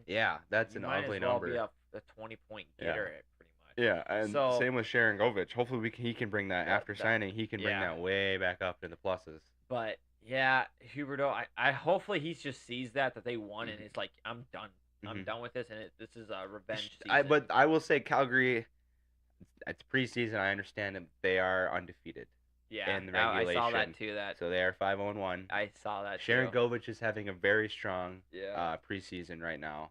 B: Yeah, that's an ugly number.
A: Be up a 20-point getter pretty much.
B: Yeah, and same with Sharangovich. Hopefully he can bring that after signing. He can bring that way back up to the pluses.
A: But yeah, Huberdeau. I hopefully he just sees that they won and it's like I'm done. I'm done with this, and this is a revenge season.
B: But I will say Calgary. It's preseason. I understand that they are undefeated.
A: Yeah,
B: in the regulation.
A: I saw that too.
B: So they are 5-1.
A: I saw that.
B: Sharangovich is having a very strong preseason right now.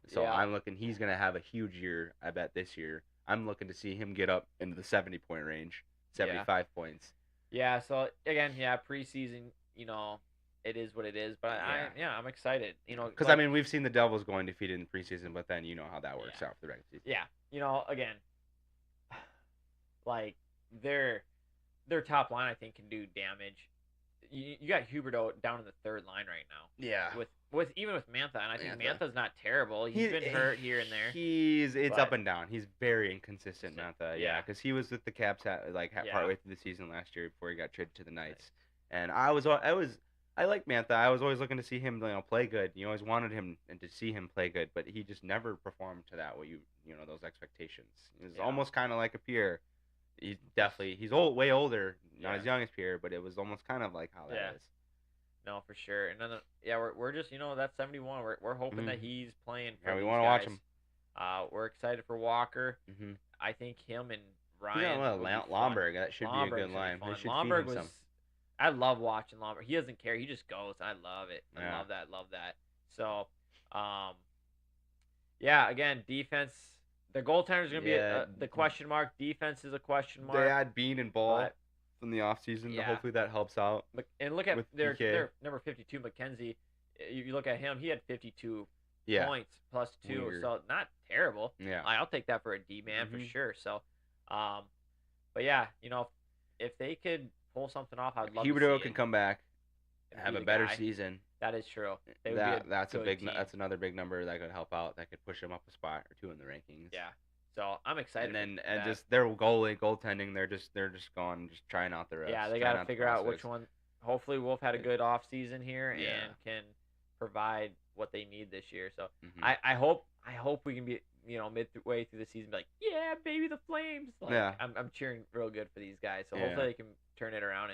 B: So I'm looking. He's gonna have a huge year. I bet this year. I'm looking to see him get up into the 70-point range, 75 points.
A: Yeah. So again, preseason. It is what it is. But I'm excited.
B: Because we've seen the Devils going defeated in preseason, but then you know how that works out for the regular season.
A: Yeah. Again, like their top line, I think, can do damage. You got Huberdeau down in the third line right now.
B: Yeah.
A: Even with Mantha, and I think Mantha's not terrible. He's been hurt here and there.
B: It's up and down. He's very inconsistent, Mantha. Yeah, because he was with the Caps partway through the season last year before he got traded to the Knights. And I like Mantha. I was always looking to see him play good. You always wanted him and to see him play good, but he just never performed to that those expectations. It was almost kind of like a Pierre. He's way older, not as young as Pierre, but it was almost kind of like how that is.
A: No, for sure. And then we're just that's 71. We're hoping that he's playing. For
B: we want to watch him.
A: We're excited for Walker. I think him and Ryan.
B: Lomberg. That should be a good line.
A: Lomberg was. I love watching Lomberg. He doesn't care. He just goes. I love it. I love that. So, again, defense. The goaltender's going to be the question mark. Defense is a question mark.
B: They had Bean and Ball from the offseason. Hopefully that helps out.
A: And look at their number 52, McKenzie. You look at him. He had 52 points plus 2. Weird. So not terrible.
B: Yeah.
A: I'll take that for a D-man for sure. So, but yeah, if they could pull something off, I'd love to see
B: Huberdeau can come back and have a better season.
A: That is true.
B: That's another big number that could help out. That could push them up a spot or 2 in the rankings.
A: Yeah. So I'm excited.
B: And just their goaltending, they're just trying out the rest.
A: Yeah, they got to figure out which one. Hopefully, Wolf had a good off season here and can provide what they need this year. So I hope we can be midway through the season, be like, yeah, baby, the Flames. I'm cheering real good for these guys. So hopefully they can turn it around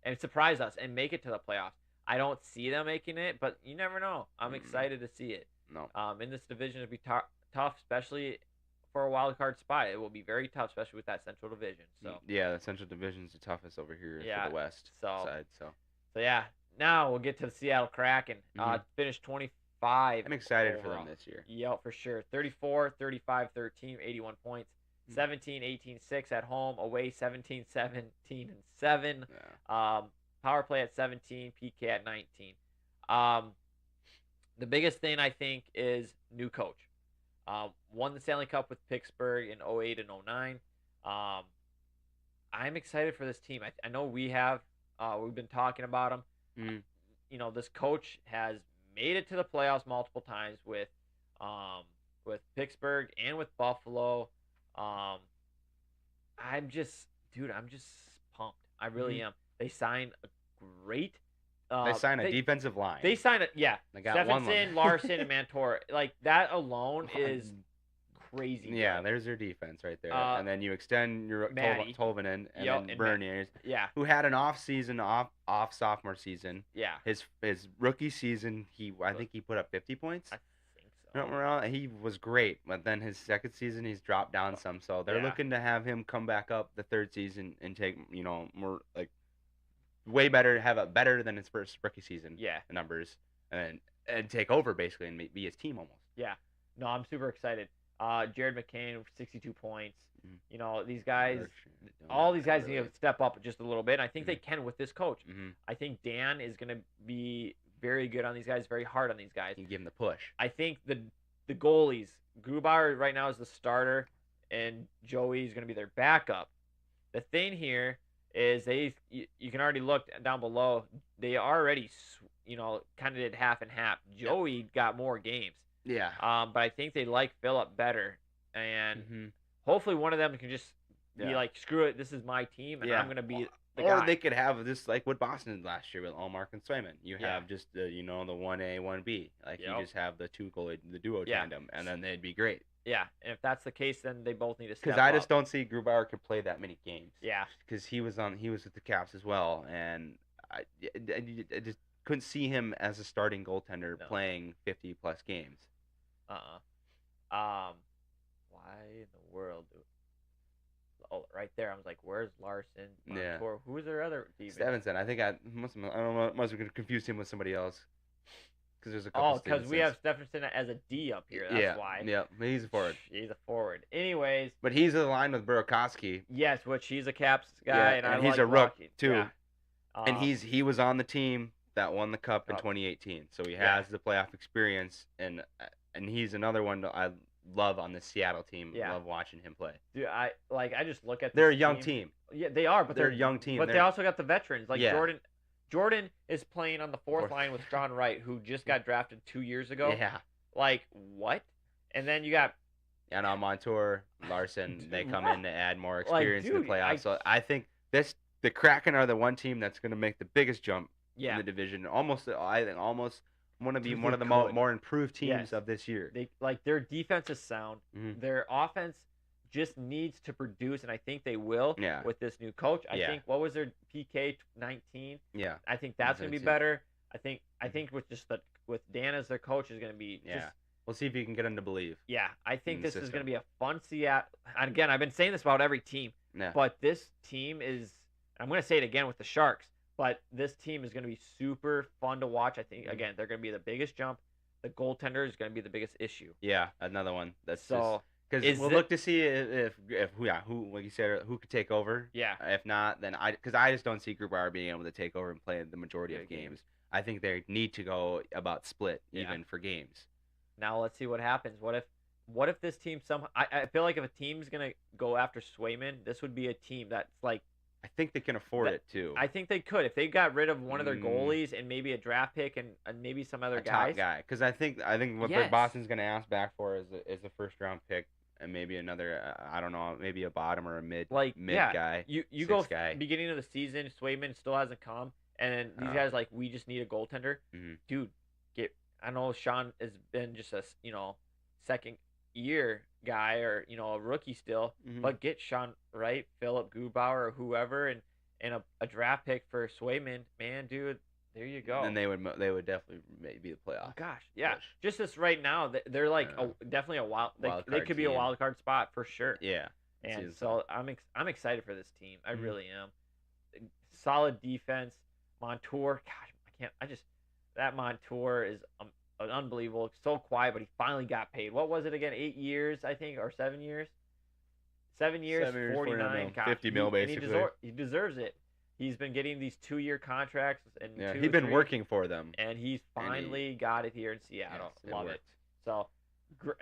A: and surprise us and make it to the playoffs. I don't see them making it, but you never know. I'm excited to see it.
B: No.
A: In this division, it'll be tough, especially for a wild card spot. It will be very tough, especially with that Central Division. So
B: the Central Division is the toughest over here for the West side. So
A: now we'll get to the Seattle Kraken. Finished 25.
B: I'm excited for them this year.
A: Yeah, for sure. 34, 35, 13, 81 points. 17, 18, 6 at home. Away 17, 17, and 7.
B: Yeah.
A: Power play at 17, PK at 19. The biggest thing I think is new coach. Won the Stanley Cup with Pittsburgh in 08 and 09. I'm excited for this team. I know we have. We've been talking about them. This coach has made it to the playoffs multiple times with Pittsburgh and with Buffalo. I'm just pumped. I really am. They signed a great.
B: They signed a defensive line.
A: They signed it. Yeah.
B: They got
A: Stephenson, Larson, and Montour. Like that alone is crazy.
B: Yeah,
A: good.
B: There's their defense right there. And then you extend your Tolvanen and then Berniers, who had an off sophomore season.
A: Yeah.
B: His rookie season, I think he put up 50 points.
A: I think
B: so. He was great, but then his second season he's dropped down some. So they're looking to have him come back up the third season and take more like way better, have it better than his first rookie season.
A: Yeah.
B: Numbers and take over basically and be his team almost.
A: Yeah. No, I'm super excited. Jared McCain, 62 points. These guys, all these guys need to step up just a little bit. And I think they can with this coach. I think Dan is going to be very good on these guys, very hard on these guys.
B: You give them the push.
A: I think the goalies, Grubauer right now is the starter, and Joey is going to be their backup. The thing here is you can already look down below. They already, kind of did half and half. Joey got more games.
B: Yeah.
A: But I think they like Phillip better, and hopefully one of them can just be like, screw it, this is my team, and I'm gonna be the guy.
B: Or they could have this like what Boston did last year with Allmark and Swayman. You have just the the 1A, 1B. Like you just have the the duo tandem, and then they'd be great.
A: Yeah, and if that's the case, then they both need to step up.
B: Because I just don't see Grubauer could play that many games.
A: Yeah.
B: Because he was with the Caps as well, and I just couldn't see him as a starting goaltender playing 50 plus games.
A: Why in the world? Oh, right there. I was like, "Where's Larson? Montour? Who's their other defense?"
B: Stephenson. I think I don't know. Must have confused him with somebody else. Because there's a couple.
A: Oh, because we have Stephenson as a D up here. That's why.
B: Yeah, he's a forward.
A: He's a forward. Anyways.
B: But he's aligned with Burakovsky.
A: Yes, which he's a Caps guy, and
B: he's a rook too.
A: Yeah.
B: And he was on the team that won the cup in 2018, so he has the playoff experience, and he's another one that I love on the Seattle team.
A: Yeah.
B: Love watching him play.
A: Dude, I just look at.
B: They're a young team.
A: Yeah, they are, but
B: they're a young team.
A: But they also got the veterans like Jordan. Jordan is playing on the fourth line with John Wright, who just got drafted 2 years ago.
B: Yeah.
A: Like what? And then you got.
B: And on Montour, Larson, they come in to add more experience in the playoffs. So I think the Kraken are the one team that's going to make the biggest jump in the division. I think almost want to be one of the more improved teams of this year.
A: Their defense is sound. Their offense just needs to produce, and I think they will with this new coach. I think what was their PK 19?
B: Yeah,
A: I think that's going to be better. I think with Dan as their coach is going to be
B: We'll see if you can get them to believe.
A: Yeah, I think this is going to be a fun Seattle. And again, I've been saying this about every team, but this team is. I'm going to say it again with the Sharks, but this team is going to be super fun to watch. I think again they're going to be the biggest jump. The goaltender is going to be the biggest issue.
B: Yeah, another one. That's
A: so.
B: Because we'll look to see if who like you said who could take over.
A: Yeah.
B: If not, then I just don't see Grubauer being able to take over and play the majority of games. I think they need to go about split even for games.
A: Now let's see what happens. What if this team somehow? I feel like if a team's gonna go after Swayman, this would be a team that's like.
B: I think they can afford it too.
A: I think they could if they got rid of one of their goalies and maybe a draft pick and maybe some other guys.
B: Top guy, because I think what Boston's gonna ask back for is a first round pick. And maybe another, I don't know, maybe a bottom or a mid guy.
A: You go beginning of the season, Swayman still hasn't come, and these guys we just need a goaltender, dude. I know Sean has been just a second year guy or a rookie still, but get Sean Wright, Phillip Grubauer, or whoever, and a draft pick for Swayman, man, dude. There you go.
B: And they would definitely maybe the playoff.
A: Oh, gosh, yeah. Push. Just this right now, they're definitely a wild. They could be a wild card spot for sure.
B: Yeah.
A: And so I'm excited for this team. I really am. Solid defense. Montour, gosh, that Montour is unbelievable. So quiet, but he finally got paid. What was it again? 8 years, I think, or 7 years. 7 years, 49.
B: 50 mil basically.
A: He deserves it. He's been getting these 2-year contracts and
B: he's been working for them,
A: and he's finally got it here in Seattle.
B: Yes,
A: Love it. So,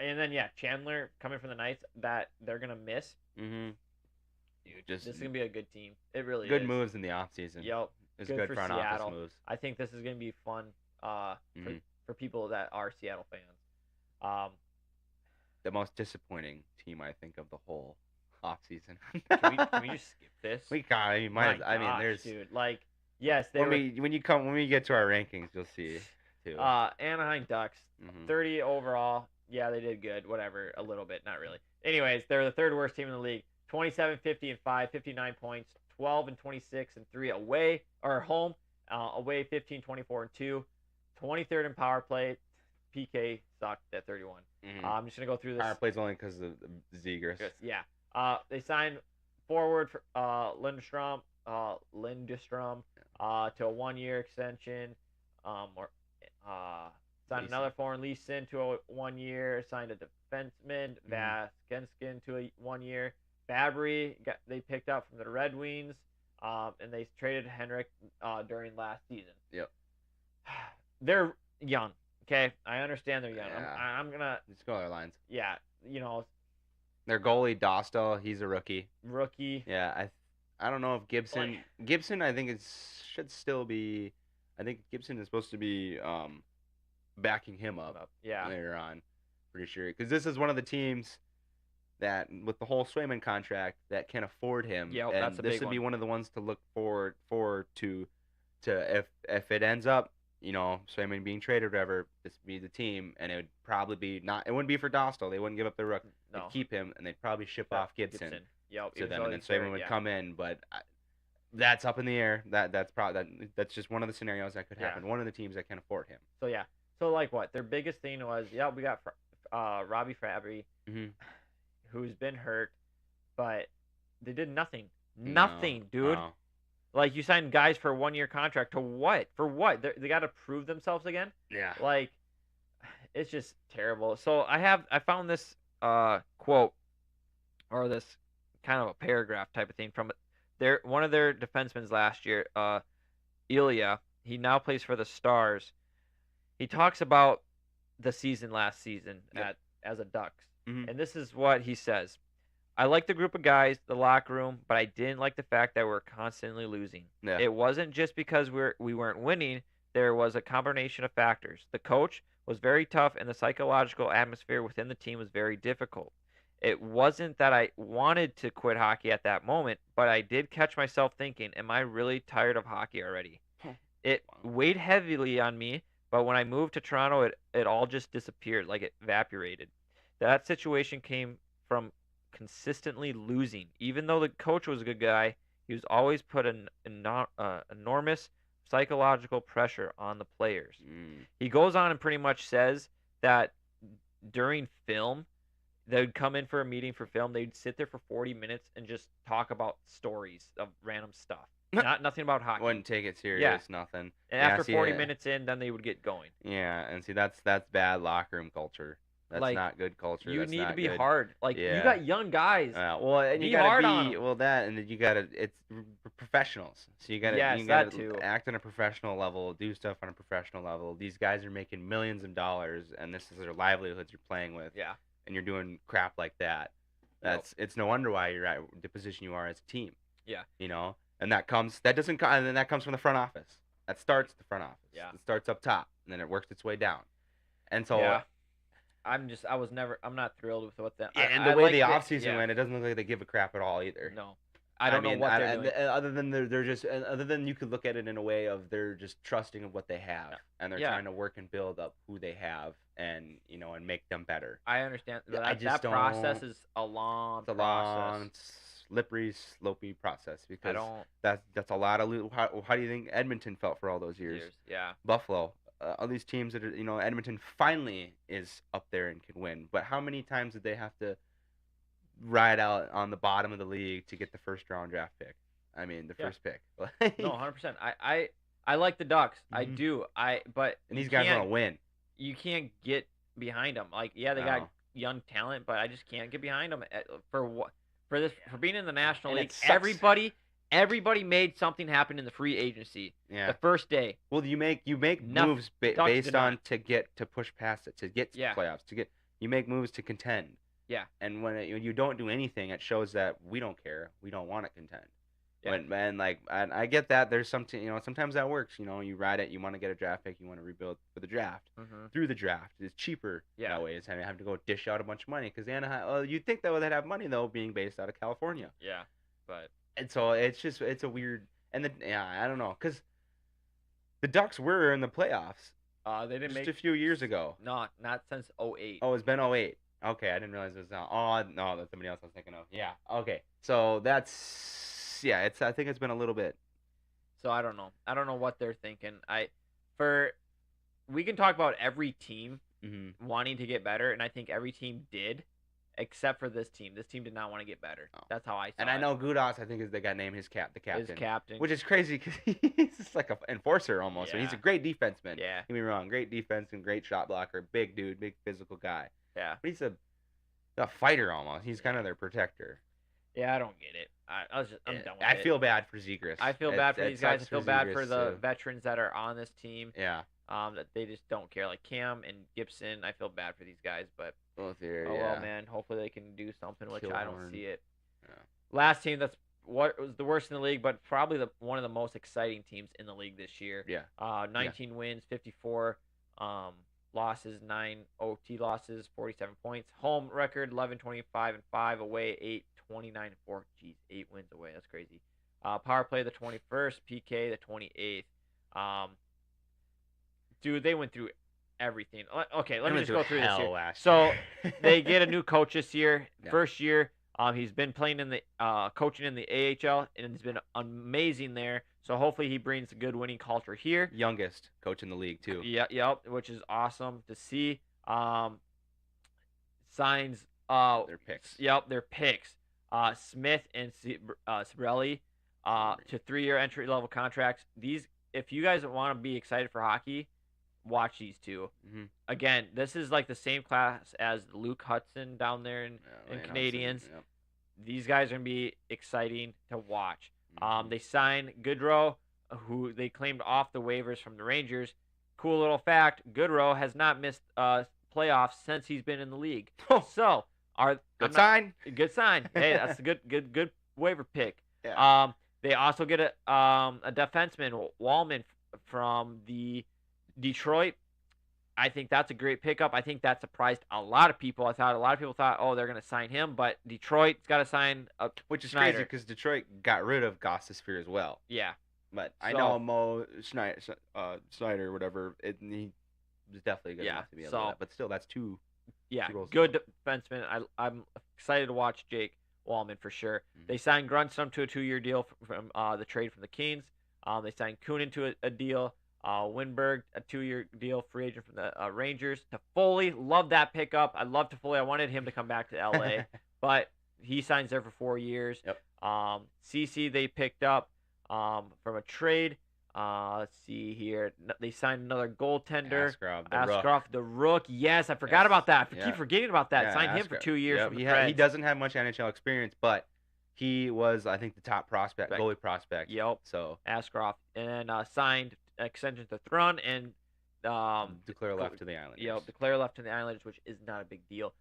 A: and then Chandler coming from the Knights that they're gonna miss.
B: Dude,
A: this is gonna be a good team. It really is.
B: Good moves in the offseason.
A: Yep,
B: it's good front office moves.
A: I think this is gonna be fun for people that are Seattle fans.
B: The most disappointing team I think of the whole. off season.
A: Can we just skip this?
B: We got. I mean, there's
A: dude. Like, yes,
B: when we get to our rankings, you'll see too.
A: Anaheim Ducks, 30 overall. Yeah, they did good. Whatever, a little bit, not really. Anyways, they're the third worst team in the league. 27, 50, and 5, 59 points. 12 and 26 and 3 away or home. Away 15, 24 and 2. 23rd in power play. PK sucked at 31. I'm just gonna go through this.
B: Power play's only because of Zegras.
A: Yeah. They signed forward for, Lindstrom to a 1-year extension. Signed another foreign lease into a 1 year. Signed a defenseman, Vaskenskin, to a 1 year. Fabry they picked up from the Red Wings, and they traded Henrik during last season.
B: Yep.
A: They're young. Okay, I understand they're young. Yeah. I'm gonna
B: just go other lines.
A: Yeah,
B: their goalie Dostal, he's a rookie.
A: Yeah,
B: I don't know if Gibson. I think should still be. I think Gibson is supposed to be backing him up.
A: Yeah.
B: Later on, pretty sure, because this is one of the teams that, with the whole Swayman contract, that can afford him.
A: Yeah,
B: and
A: that's a big one.
B: This would be one of the ones to look forward to if it ends up, Swayman being traded or whatever, this would be the team, and it would probably be not. It wouldn't be for Dostal. They wouldn't give up their rook.
A: No.
B: They'd keep him, and they'd probably ship off Gibson.
A: Yep.
B: To them, and then Swayman would come in, but that's up in the air. That's just one of the scenarios that could happen. One of the teams that can afford him.
A: So yeah. So like what? Their biggest thing was we got Robbie Fabry, who's been hurt, but they did nothing. Nothing, dude. No. Like, you signed guys for a 1-year contract to what? For what? They got to prove themselves again?
B: Yeah.
A: Like, it's just terrible. So I found this quote, or this kind of a paragraph type of thing from one of their defensemen last year, Ilya. He now plays for the Stars. He talks about the season last season as a Ducks. And this is what he says. I like the group of guys, the locker room, but I didn't like the fact that we're constantly losing.
B: Yeah.
A: It wasn't just because we weren't winning. There was a combination of factors. The coach was very tough, and the psychological atmosphere within the team was very difficult. It wasn't that I wanted to quit hockey at that moment, but I did catch myself thinking, am I really tired of hockey already? It weighed heavily on me, but when I moved to Toronto, it all just disappeared, like it evaporated. That situation came from consistently losing. Even though the coach was a good guy, he was always put an enormous psychological pressure on the players. He goes on and pretty much says that during film, they'd come in for a meeting for film. They'd sit there for 40 minutes and just talk about stories of random stuff. Nothing about hockey.
B: Wouldn't take it serious, nothing.
A: And after 40 minutes in, then they would get going.
B: Yeah, and see, that's bad locker room culture. That's not good culture.
A: You
B: That's
A: need
B: not
A: to be
B: good.
A: hard. Like, you got young guys.
B: Well, and you gotta and you gotta. It's professionals. So you gotta act on a professional level, do stuff on a professional level. These guys are making millions of dollars, and this is their livelihoods you're playing with.
A: Yeah.
B: And you're doing crap like that. It's no wonder why you're at the position you are as a team.
A: Yeah.
B: And that comes from the front office. That starts the front office.
A: Yeah.
B: It starts up top, and then it works its way down. And so.
A: Yeah. I'm not thrilled with what that.
B: Yeah, and the way the offseason went, it doesn't look like they give a crap at all either.
A: No, I don't know what they're doing.
B: Other than you could look at it in a way of they're just trusting of what they have, and they're trying to work and build up who they have, and and make them better.
A: I understand. That process is a long process.
B: Long, slippery, slopey process because that's a lot of. How do you think Edmonton felt for all those years?
A: Yeah.
B: Buffalo. All these teams that are, Edmonton finally is up there and can win. But how many times did they have to ride out on the bottom of the league to get the first round draft pick? I mean, the first pick.
A: No, 100%. I like the Ducks. I do. And
B: these guys want to win.
A: You can't get behind them. Like, they got young talent, but I just can't get behind them for being in the National League. Everybody made something happen in the free agency.
B: Yeah.
A: The first day.
B: Well, you make moves based on to push past it, to get to playoffs, you make moves to contend.
A: Yeah.
B: And when you don't do anything, it shows that we don't care. We don't want to contend. Yeah. And I get that there's something, sometimes that works. You ride it. You want to get a draft pick. You want to rebuild for the draft. Through the draft, it's cheaper that way. It's having to go dish out a bunch of money because you'd think that they'd have money though, being based out of California.
A: Yeah, but
B: and so it's a weird I don't know because the Ducks were in the playoffs.
A: They didn't
B: just a few years ago.
A: Not since 2008.
B: Oh, it's been 2008. Okay, I didn't realize it was now. Oh no, that's somebody else I was thinking of. Yeah. Okay. So that's I think it's been a little bit.
A: So I don't know. I don't know what they're thinking. We can talk about every team wanting to get better, and I think every team did, except for this team. This team did not want to get better. Oh. That's how I saw it.
B: And I know Gudas, I think, is the guy named the captain.
A: His captain.
B: Which is crazy because he's just like an enforcer almost. Yeah. He's a great defenseman.
A: Yeah.
B: Don't get me wrong. Great defense and great shot blocker. Big dude. Big physical guy.
A: Yeah.
B: But he's a fighter almost. He's kind of their protector.
A: Yeah, I don't get it. I'm done with it.
B: I feel bad for Zegras.
A: I feel bad for these guys. I feel bad for the veterans that are on this team.
B: Yeah.
A: That they just don't care. Like Cam and Gibson, I feel bad for these guys, but
B: both here.
A: Well, man. Hopefully they can do something, which I don't see it. Yeah. Last team that's what was the worst in the league, but probably one of the most exciting teams in the league this year.
B: Yeah.
A: 19 wins, 54 losses, 9 OT losses, 47 points. Home record 11-25-5, away 8-29-4. Jeez, 8 wins away. That's crazy. Power play the 21st, PK the 28th. Dude, they went through everything. Okay, let me just go through this here. So they get a new coach this year. Yeah. First year, he's been playing in the coaching in the AHL, and it's been amazing there. So hopefully he brings a good winning culture here.
B: Youngest coach in the league too.
A: Yep, which is awesome to see. Signs
B: their picks.
A: Yep, their picks. Smith and Cibrelli to 3-year entry level contracts. If you guys want to be excited for hockey, watch these two. Again, this is like the same class as Luke Hudson down there in Canadians. Yep. These guys are going to be exciting to watch. They signed Goodrow, who they claimed off the waivers from the Rangers. Cool little fact, Goodrow has not missed playoffs since he's been in the league. So,
B: good sign.
A: Good sign. Hey, that's a good waiver pick.
B: Yeah.
A: They also get a defenseman, Wallman, from the Detroit. I think that's a great pickup. I think that surprised a lot of people. A lot of people thought, they're going to sign him, but Detroit's got to sign
B: which is Schneider. Crazy because Detroit got rid of Gostisbehere as well.
A: Yeah.
B: But I know Mo Schneider, whatever, he was definitely good enough to be able to do that. But still, that's two.
A: Yeah, good defenseman. I'm excited to watch Jake Wallman for sure. They signed Grunstrom to a 2-year deal from the trade from the Kings. They signed Kunin to a deal. Winberg, a 2-year deal, free agent from the Rangers. Toffoli, love that pickup. I love Toffoli. I wanted him to come back to LA, but he signs there for 4 years.
B: Yep.
A: CC they picked up from a trade. Let's see here. They signed another goaltender.
B: Askarov,
A: the Rook. Yes, I forgot about that. I keep forgetting about that. Signed him for 2 years.
B: Yep. He doesn't have much NHL experience, but he was, I think, the top prospect, goalie prospect.
A: Yep.
B: So
A: Askarov, and signed extension to Thrun and
B: Declare left to the Islanders.
A: Yep, Declare left to the Islanders, which is not a big deal.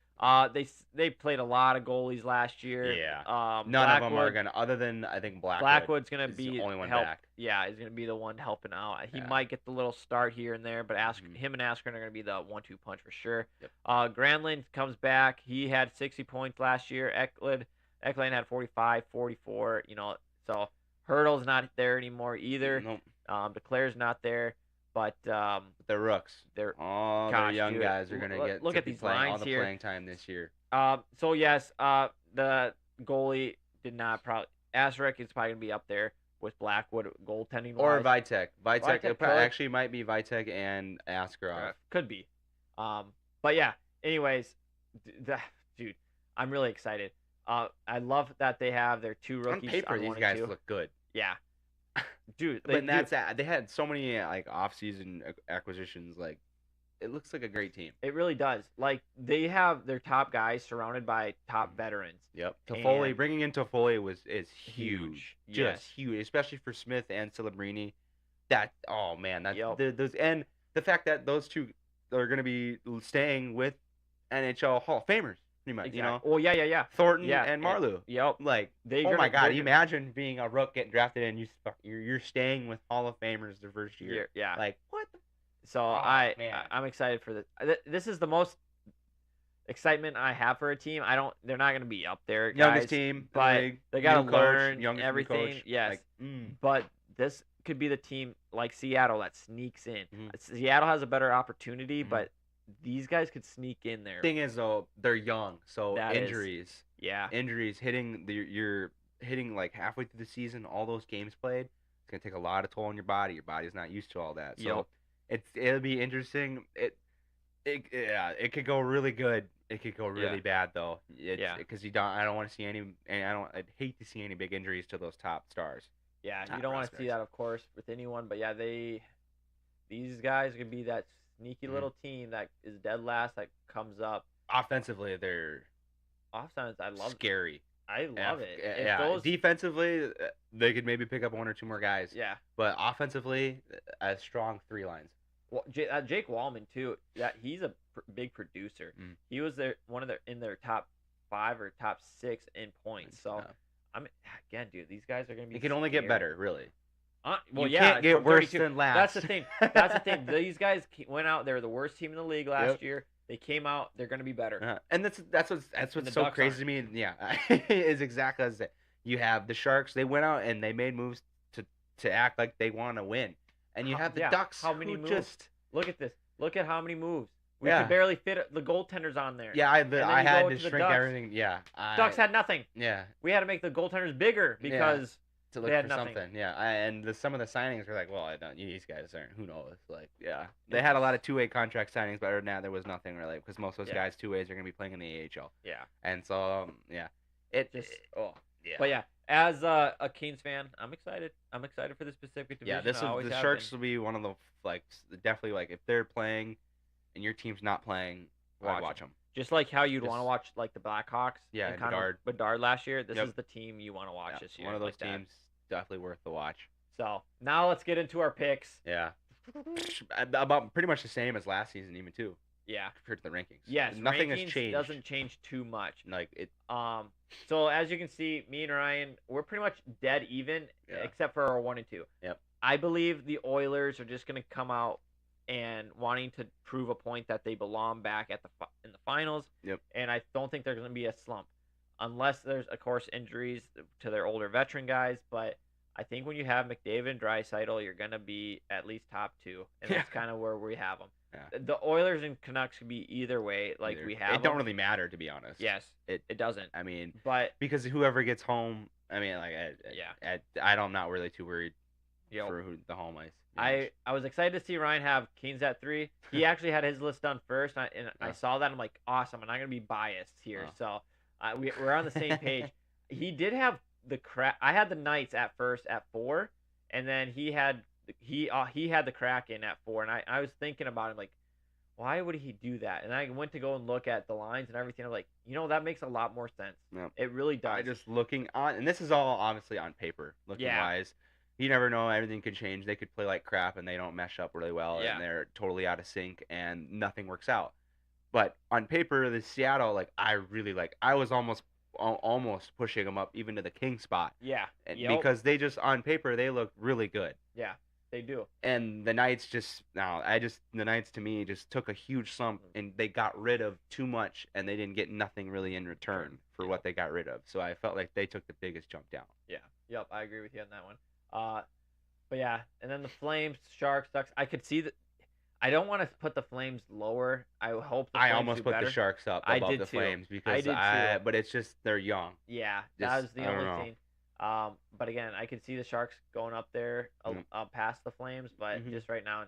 A: They played a lot of goalies last year.
B: Yeah. None of them are gonna, other than I think
A: Blackwood's gonna be
B: the only one
A: back. Yeah, he's gonna be the one helping out. He might get the little start here and there, but him and Askren are gonna be the 1-2 punch for sure.
B: Yep.
A: Granlund comes back. He had 60 points last year. Eklund had 45, 44. So Hurdle's not there anymore either.
B: Nope.
A: Declare's not there. But
B: the Rooks,
A: their
B: young guys are gonna
A: look at these lines
B: all the
A: here.
B: Playing time this year.
A: So yes, the goalie did not Asarek is probably gonna be up there with Blackwood goaltending.
B: Or Vitek. Vitek actually might be Vitek and Askarov.
A: Could be. But yeah. Anyways, dude, I'm really excited. I love that they have their 2 rookies.
B: On paper, these guys look good.
A: Yeah. Dude,
B: they had so many off-season acquisitions. Like, it looks like a great team.
A: It really does. Like, they have their top guys surrounded by top veterans.
B: Yep. Toffoli, bringing in Toffoli is huge. Just huge, especially for Smith and Celebrini. And the fact that those two are going to be staying with NHL Hall of Famers. pretty much.
A: Exactly. Well, yeah.
B: Thornton and Marleau.
A: Yep.
B: Like, oh my God! Imagine being a rook getting drafted and you're staying with Hall of Famers the first year.
A: Yeah.
B: Like what?
A: So I'm excited for this. This is the most excitement I have for a team. They're not going to be up there, guys.
B: Youngest team,
A: but they got to learn everything.
B: Coach.
A: Yes.
B: Like,
A: But this could be the team like Seattle that sneaks in. Seattle has a better opportunity, but these guys could sneak in there.
B: Thing is, though, they're young, so injuries. Injuries you're hitting like halfway through the season. All those games played, it's gonna take a lot of toll on your body. Your body's not used to all that. So it'll be interesting. It could go really good. It could go really bad though. Because I don't want to see I'd hate to see any big injuries to those top stars.
A: Yeah, you don't want to see that, of course, with anyone. But yeah, these guys could be that sneaky little team that is dead last that comes up.
B: Offensively, they're
A: I love
B: scary.
A: I love it.
B: Defensively, they could maybe pick up one or two more guys.
A: Yeah.
B: But offensively, a strong 3 lines.
A: Well, Jake Wallman too. He's a big producer. He was in their top 5 or top 6 in points. So again, dude, these guys are gonna be.
B: It can only get better, really.
A: Well,
B: you can't get worse than last.
A: That's the thing. These guys went out. They were the worst team in the league last year. They came out. They're going to be better.
B: And that's what's so crazy to me. Yeah, is exactly as that. You have the Sharks. They went out and they made moves to act like they want to win. And you have the Ducks.
A: How many moves? Look at this. Look at how many moves. We could barely fit the goaltenders on there.
B: Yeah, I had to shrink everything. Yeah,
A: Ducks had nothing.
B: Yeah,
A: we had to make the goaltenders bigger because.
B: To look for something, and some of the signings were like, well, these guys aren't. Who knows? Like, they had a lot of 2-way contract signings, but other than that, there was nothing really because most of those guys 2-ways are gonna be playing in the AHL.
A: Yeah,
B: and so
A: But yeah, as a Canes fan, I'm excited. I'm excited for this Pacific Division.
B: Yeah, the Sharks will be one of the definitely if they're playing, and your team's not playing, watch them.
A: Just like how you'd want to watch like the Blackhawks.
B: Yeah,
A: and Bedard last year. This is the team you want to watch this year.
B: One of those teams definitely worth the watch.
A: So now let's get into our picks.
B: Yeah, about pretty much the same as last season, even too.
A: Yeah,
B: compared to the rankings.
A: Yes,
B: nothing has changed.
A: Doesn't change too much.
B: Like it.
A: So as you can see, me and Ryan, we're pretty much dead even, except for our 1 and 2.
B: Yep.
A: I believe the Oilers are just gonna come out and wanting to prove a point that they belong back in the finals.
B: Yep.
A: And I don't think there's going to be a slump unless there's, of course, injuries to their older veteran guys. But I think when you have McDavid and Draisaitl, you're going to be at least top 2. And that's kind of where we have them. Yeah. The Oilers and Canucks could be either way. We have
B: it don't really matter, to be honest.
A: Yes. It doesn't.
B: I mean,
A: but
B: because whoever gets home, I mean, I'm not really too worried for who the home ice.
A: I was excited to see Ryan have Canes at 3. He actually had his list done first, and I saw that. I'm like, awesome. I'm not going to be biased here. So we're on the same page. He did have I had the Knights at first at 4, and then he had the Kraken at 4. And I was thinking about him, like, why would he do that? And I went to go and look at the lines and everything. I'm like, that makes a lot more sense.
B: Yep.
A: It really does.
B: Just looking on, and this is all obviously on paper, looking wise. You never know. Everything could change. They could play like crap, and they don't mesh up really well, and they're totally out of sync, and nothing works out. But on paper, the Seattle, I was almost pushing them up even to the king spot.
A: Yeah.
B: Because they just, on paper, they look really good.
A: Yeah, they do.
B: And the Knights the Knights to me just took a huge slump, and they got rid of too much, and they didn't get nothing really in return for what they got rid of. So I felt like they took the biggest jump down.
A: Yeah. Yep, I agree with you on that one. But yeah, and then the Flames, Sharks, Ducks. I could see that. I don't want to put the Flames lower. I hope the Flames
B: almost put the Sharks up above the Flames because but it's just they're young.
A: Yeah, that was the only thing. But again, I could see the Sharks going up there past the Flames, but just right now,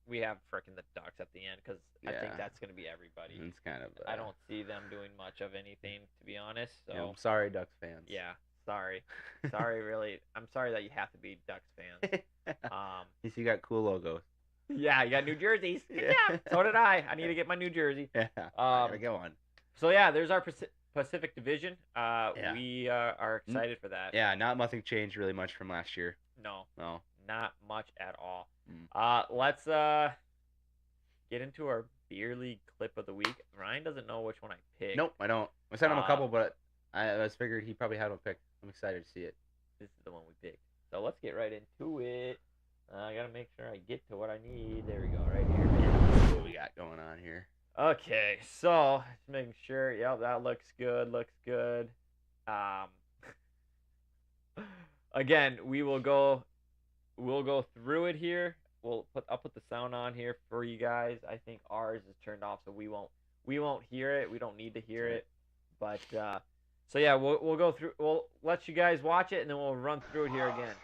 A: we have frickin' the Ducks at the end because I think that's going to be everybody.
B: It's kind of.
A: I don't see them doing much of anything, to be honest. So
B: I'm sorry, Ducks fans.
A: Yeah. Sorry, really. I'm sorry that you have to be Ducks fans.
B: You got cool logos.
A: Yeah, you got New Jerseys. Yeah, so did I. I need to get my New Jersey.
B: Yeah, go on.
A: So yeah, there's our Pacific Division. We are excited for that.
B: Yeah, nothing changed really much from last year.
A: No,
B: not
A: much at all. Let's get into our beer league clip of the week. Ryan doesn't know which one I picked.
B: Nope, I don't. I sent him a couple, but I was figured he probably had one picked. I'm excited to see it.
A: This is the one we picked. So let's get right into it. I gotta make sure I get to what I need. There we go, right here.
B: Let's see what we got going on here.
A: Okay, so just making sure. Yep, that looks good. Looks good. Again, we'll go through it here. I'll put the sound on here for you guys. I think ours is turned off, so we won't hear it. We don't need to hear it. But so yeah, we'll go through. We'll let you guys watch it, and then we'll run through it here again.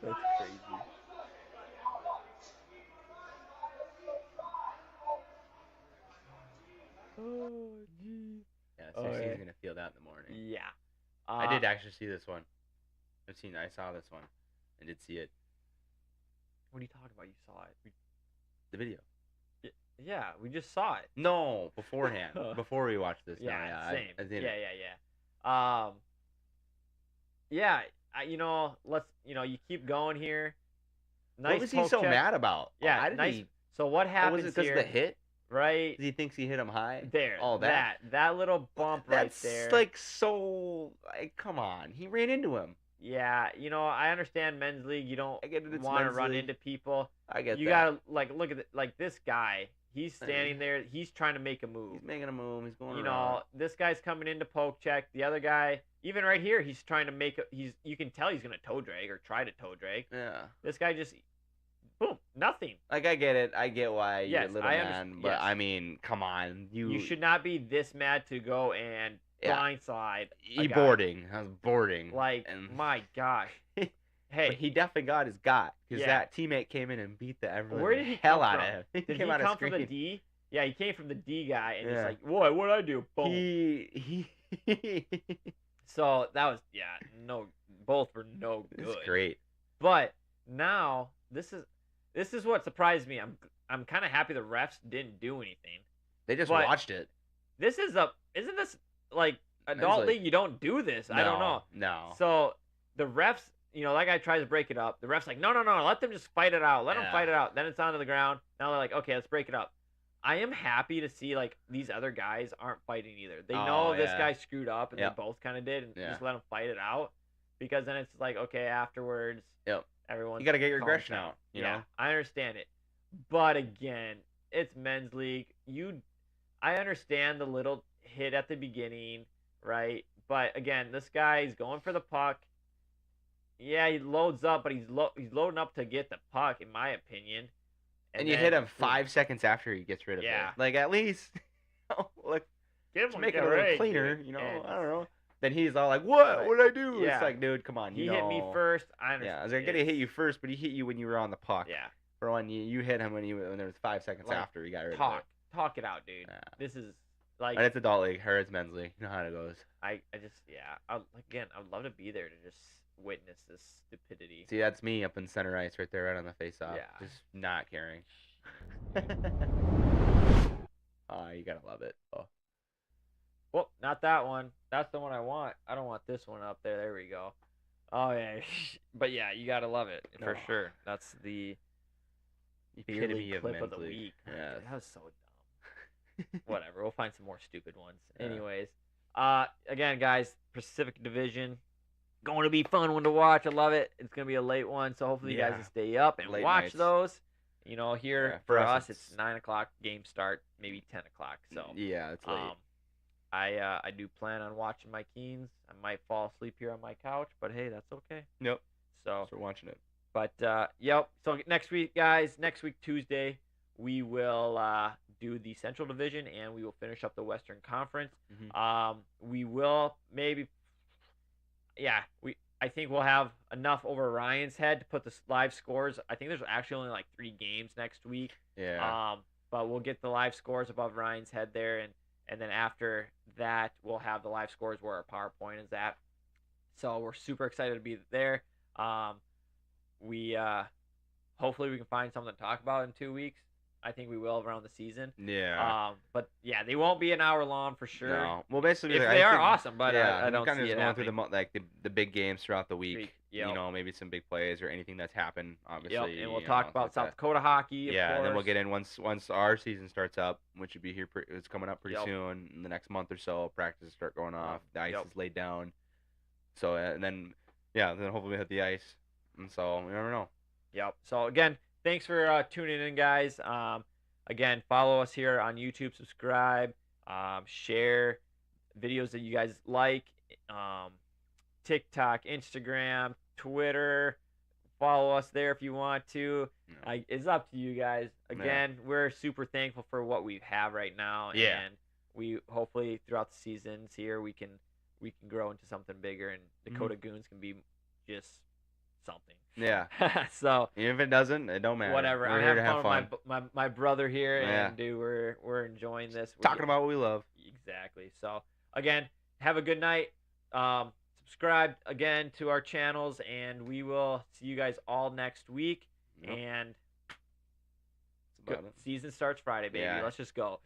A: That's crazy. Oh, geez.
B: Yeah, Susie's gonna feel that in the morning.
A: Yeah.
B: I did actually see this one. I saw this one. I did see it.
A: What are you talking about? You saw it?
B: The video.
A: Yeah, we just saw it.
B: No, beforehand. Before we watched this.
A: Yeah,
B: no,
A: same. Yeah. You keep going here. Nice.
B: What was he so mad about?
A: Yeah, nice. So what happens here?
B: Was it because of the hit?
A: Right.
B: He thinks he hit him high.
A: There.
B: Oh,
A: that little bump right there.
B: That's like so. Come on, he ran into him.
A: Yeah, I understand men's league. You don't want to run into people.
B: I get that.
A: You gotta look at this guy. He's standing there. He's trying to make a move.
B: He's making a move. He's going around.
A: This guy's coming in to poke check. The other guy, even right here, he's trying to make. You can tell he's gonna toe drag or try to toe drag.
B: Yeah.
A: This guy just, boom, nothing.
B: Like I get it. I get why you're a little man, but I mean, come on, you
A: should not be this mad to go and blindside.
B: Boarding. I was boarding.
A: My gosh. Hey,
B: but he definitely got his because that teammate came in and beat the
A: Where did he
B: hell
A: come
B: out
A: from?
B: of him.
A: Did he come from the D? Yeah, he came from the D guy, and he's like, "What? What'd I do?" Boom. So that was both were no good.
B: It's great.
A: But now this is what surprised me. I'm kind of happy the refs didn't do anything.
B: They just watched it.
A: Isn't this like adult league? You don't do this.
B: No,
A: I don't know.
B: No.
A: So the refs. That guy tries to break it up. The ref's like, no, let them just fight it out. Let them fight it out. Then it's onto the ground. Now they're like, okay, let's break it up. I am happy to see, these other guys aren't fighting either. They know this guy screwed up, and they both kind of did, and just let them fight it out. Because then it's like, okay, afterwards, everyone's
B: you got to get your aggression out. You know?
A: I understand it. But again, it's men's league. I understand the little hit at the beginning, right? But again, this guy's going for the puck. Yeah, he loads up, but he's loading up to get the puck, in my opinion.
B: And you hit him 5 seconds after he gets rid of it. Like, at least, make it a little cleaner, I don't know. Then he's all like, what? What did I do?
A: Yeah.
B: It's like, dude, come on.
A: He hit me first. I understand.
B: Yeah, I was going to hit you first, but he hit you when you were on the puck.
A: Yeah.
B: For when you hit him when there was 5 seconds after he got rid of it.
A: Talk it out, dude. Yeah. This is like...
B: And it's adult league, or it's men's league. You know how it goes.
A: I just, again, I'd love to be there to just witness this stupidity.
B: See, that's me up in center ice right there, right on the face-off. Yeah. Just not caring. You gotta love it. Oh.
A: Well, not that one. That's the one I want. I don't want this one up there. There we go. Oh, yeah. But, yeah, you gotta love it, for sure. That's the
B: epitome
A: clip of the week.
B: Yeah.
A: That was so dumb. Whatever. We'll find some more stupid ones. Yeah. Anyways. Again, guys, Pacific Division. Going to be fun one to watch. I love it. It's going to be a late one, so hopefully you guys can stay up and watch those. Here for us, it's 9 o'clock game start, maybe 10 o'clock. So
B: yeah, it's late.
A: I do plan on watching my Keens. I might fall asleep here on my couch, but hey, that's okay.
B: Yep.
A: So
B: we're watching it.
A: But yep. So next week, guys, Tuesday, we will do the Central Division and we will finish up the Western Conference. Mm-hmm. We will maybe. Yeah, I think we'll have enough over Ryan's head to put the live scores. I think there's actually only 3 games next week.
B: Yeah.
A: But we'll get the live scores above Ryan's head there, and then after that we'll have the live scores where our PowerPoint is at. So we're super excited to be there. hopefully we can find something to talk about in 2 weeks. I think we will around the season.
B: Yeah.
A: But yeah, they won't be an hour long for sure.
B: No. Well, basically,
A: if they are awesome, but I don't
B: kind of
A: see
B: just
A: it
B: going
A: happening.
B: through the big games throughout the week.
A: Yep.
B: You know, maybe some big plays or anything that's happened. Obviously.
A: Yep. And we'll talk about South Dakota hockey. Of course.
B: And then we'll get in once our season starts up, which would be here. It's coming up pretty soon. In the next month or so, practices start going off. The ice is laid down. So and then hopefully we hit the ice. And so we never know.
A: Yep. So again, thanks for tuning in, guys. Again, follow us here on YouTube, subscribe, share videos that you guys like, TikTok, Instagram, Twitter. Follow us there if you want to. It's up to you guys. Again, we're super thankful for what we have right now, and we hopefully throughout the seasons here we can grow into something bigger, and Dakota Goons can be just something.
B: Yeah.
A: So
B: even if it doesn't, it don't matter.
A: Whatever.
B: We're
A: I'm
B: here
A: having
B: to
A: fun
B: have
A: with my brother here, and dude, we're enjoying this.
B: We're talking about what we love.
A: Exactly. So again, have a good night. Subscribe again to our channels, and we will see you guys all next week. And
B: That's about it.
A: Season starts Friday, baby. Let's just go.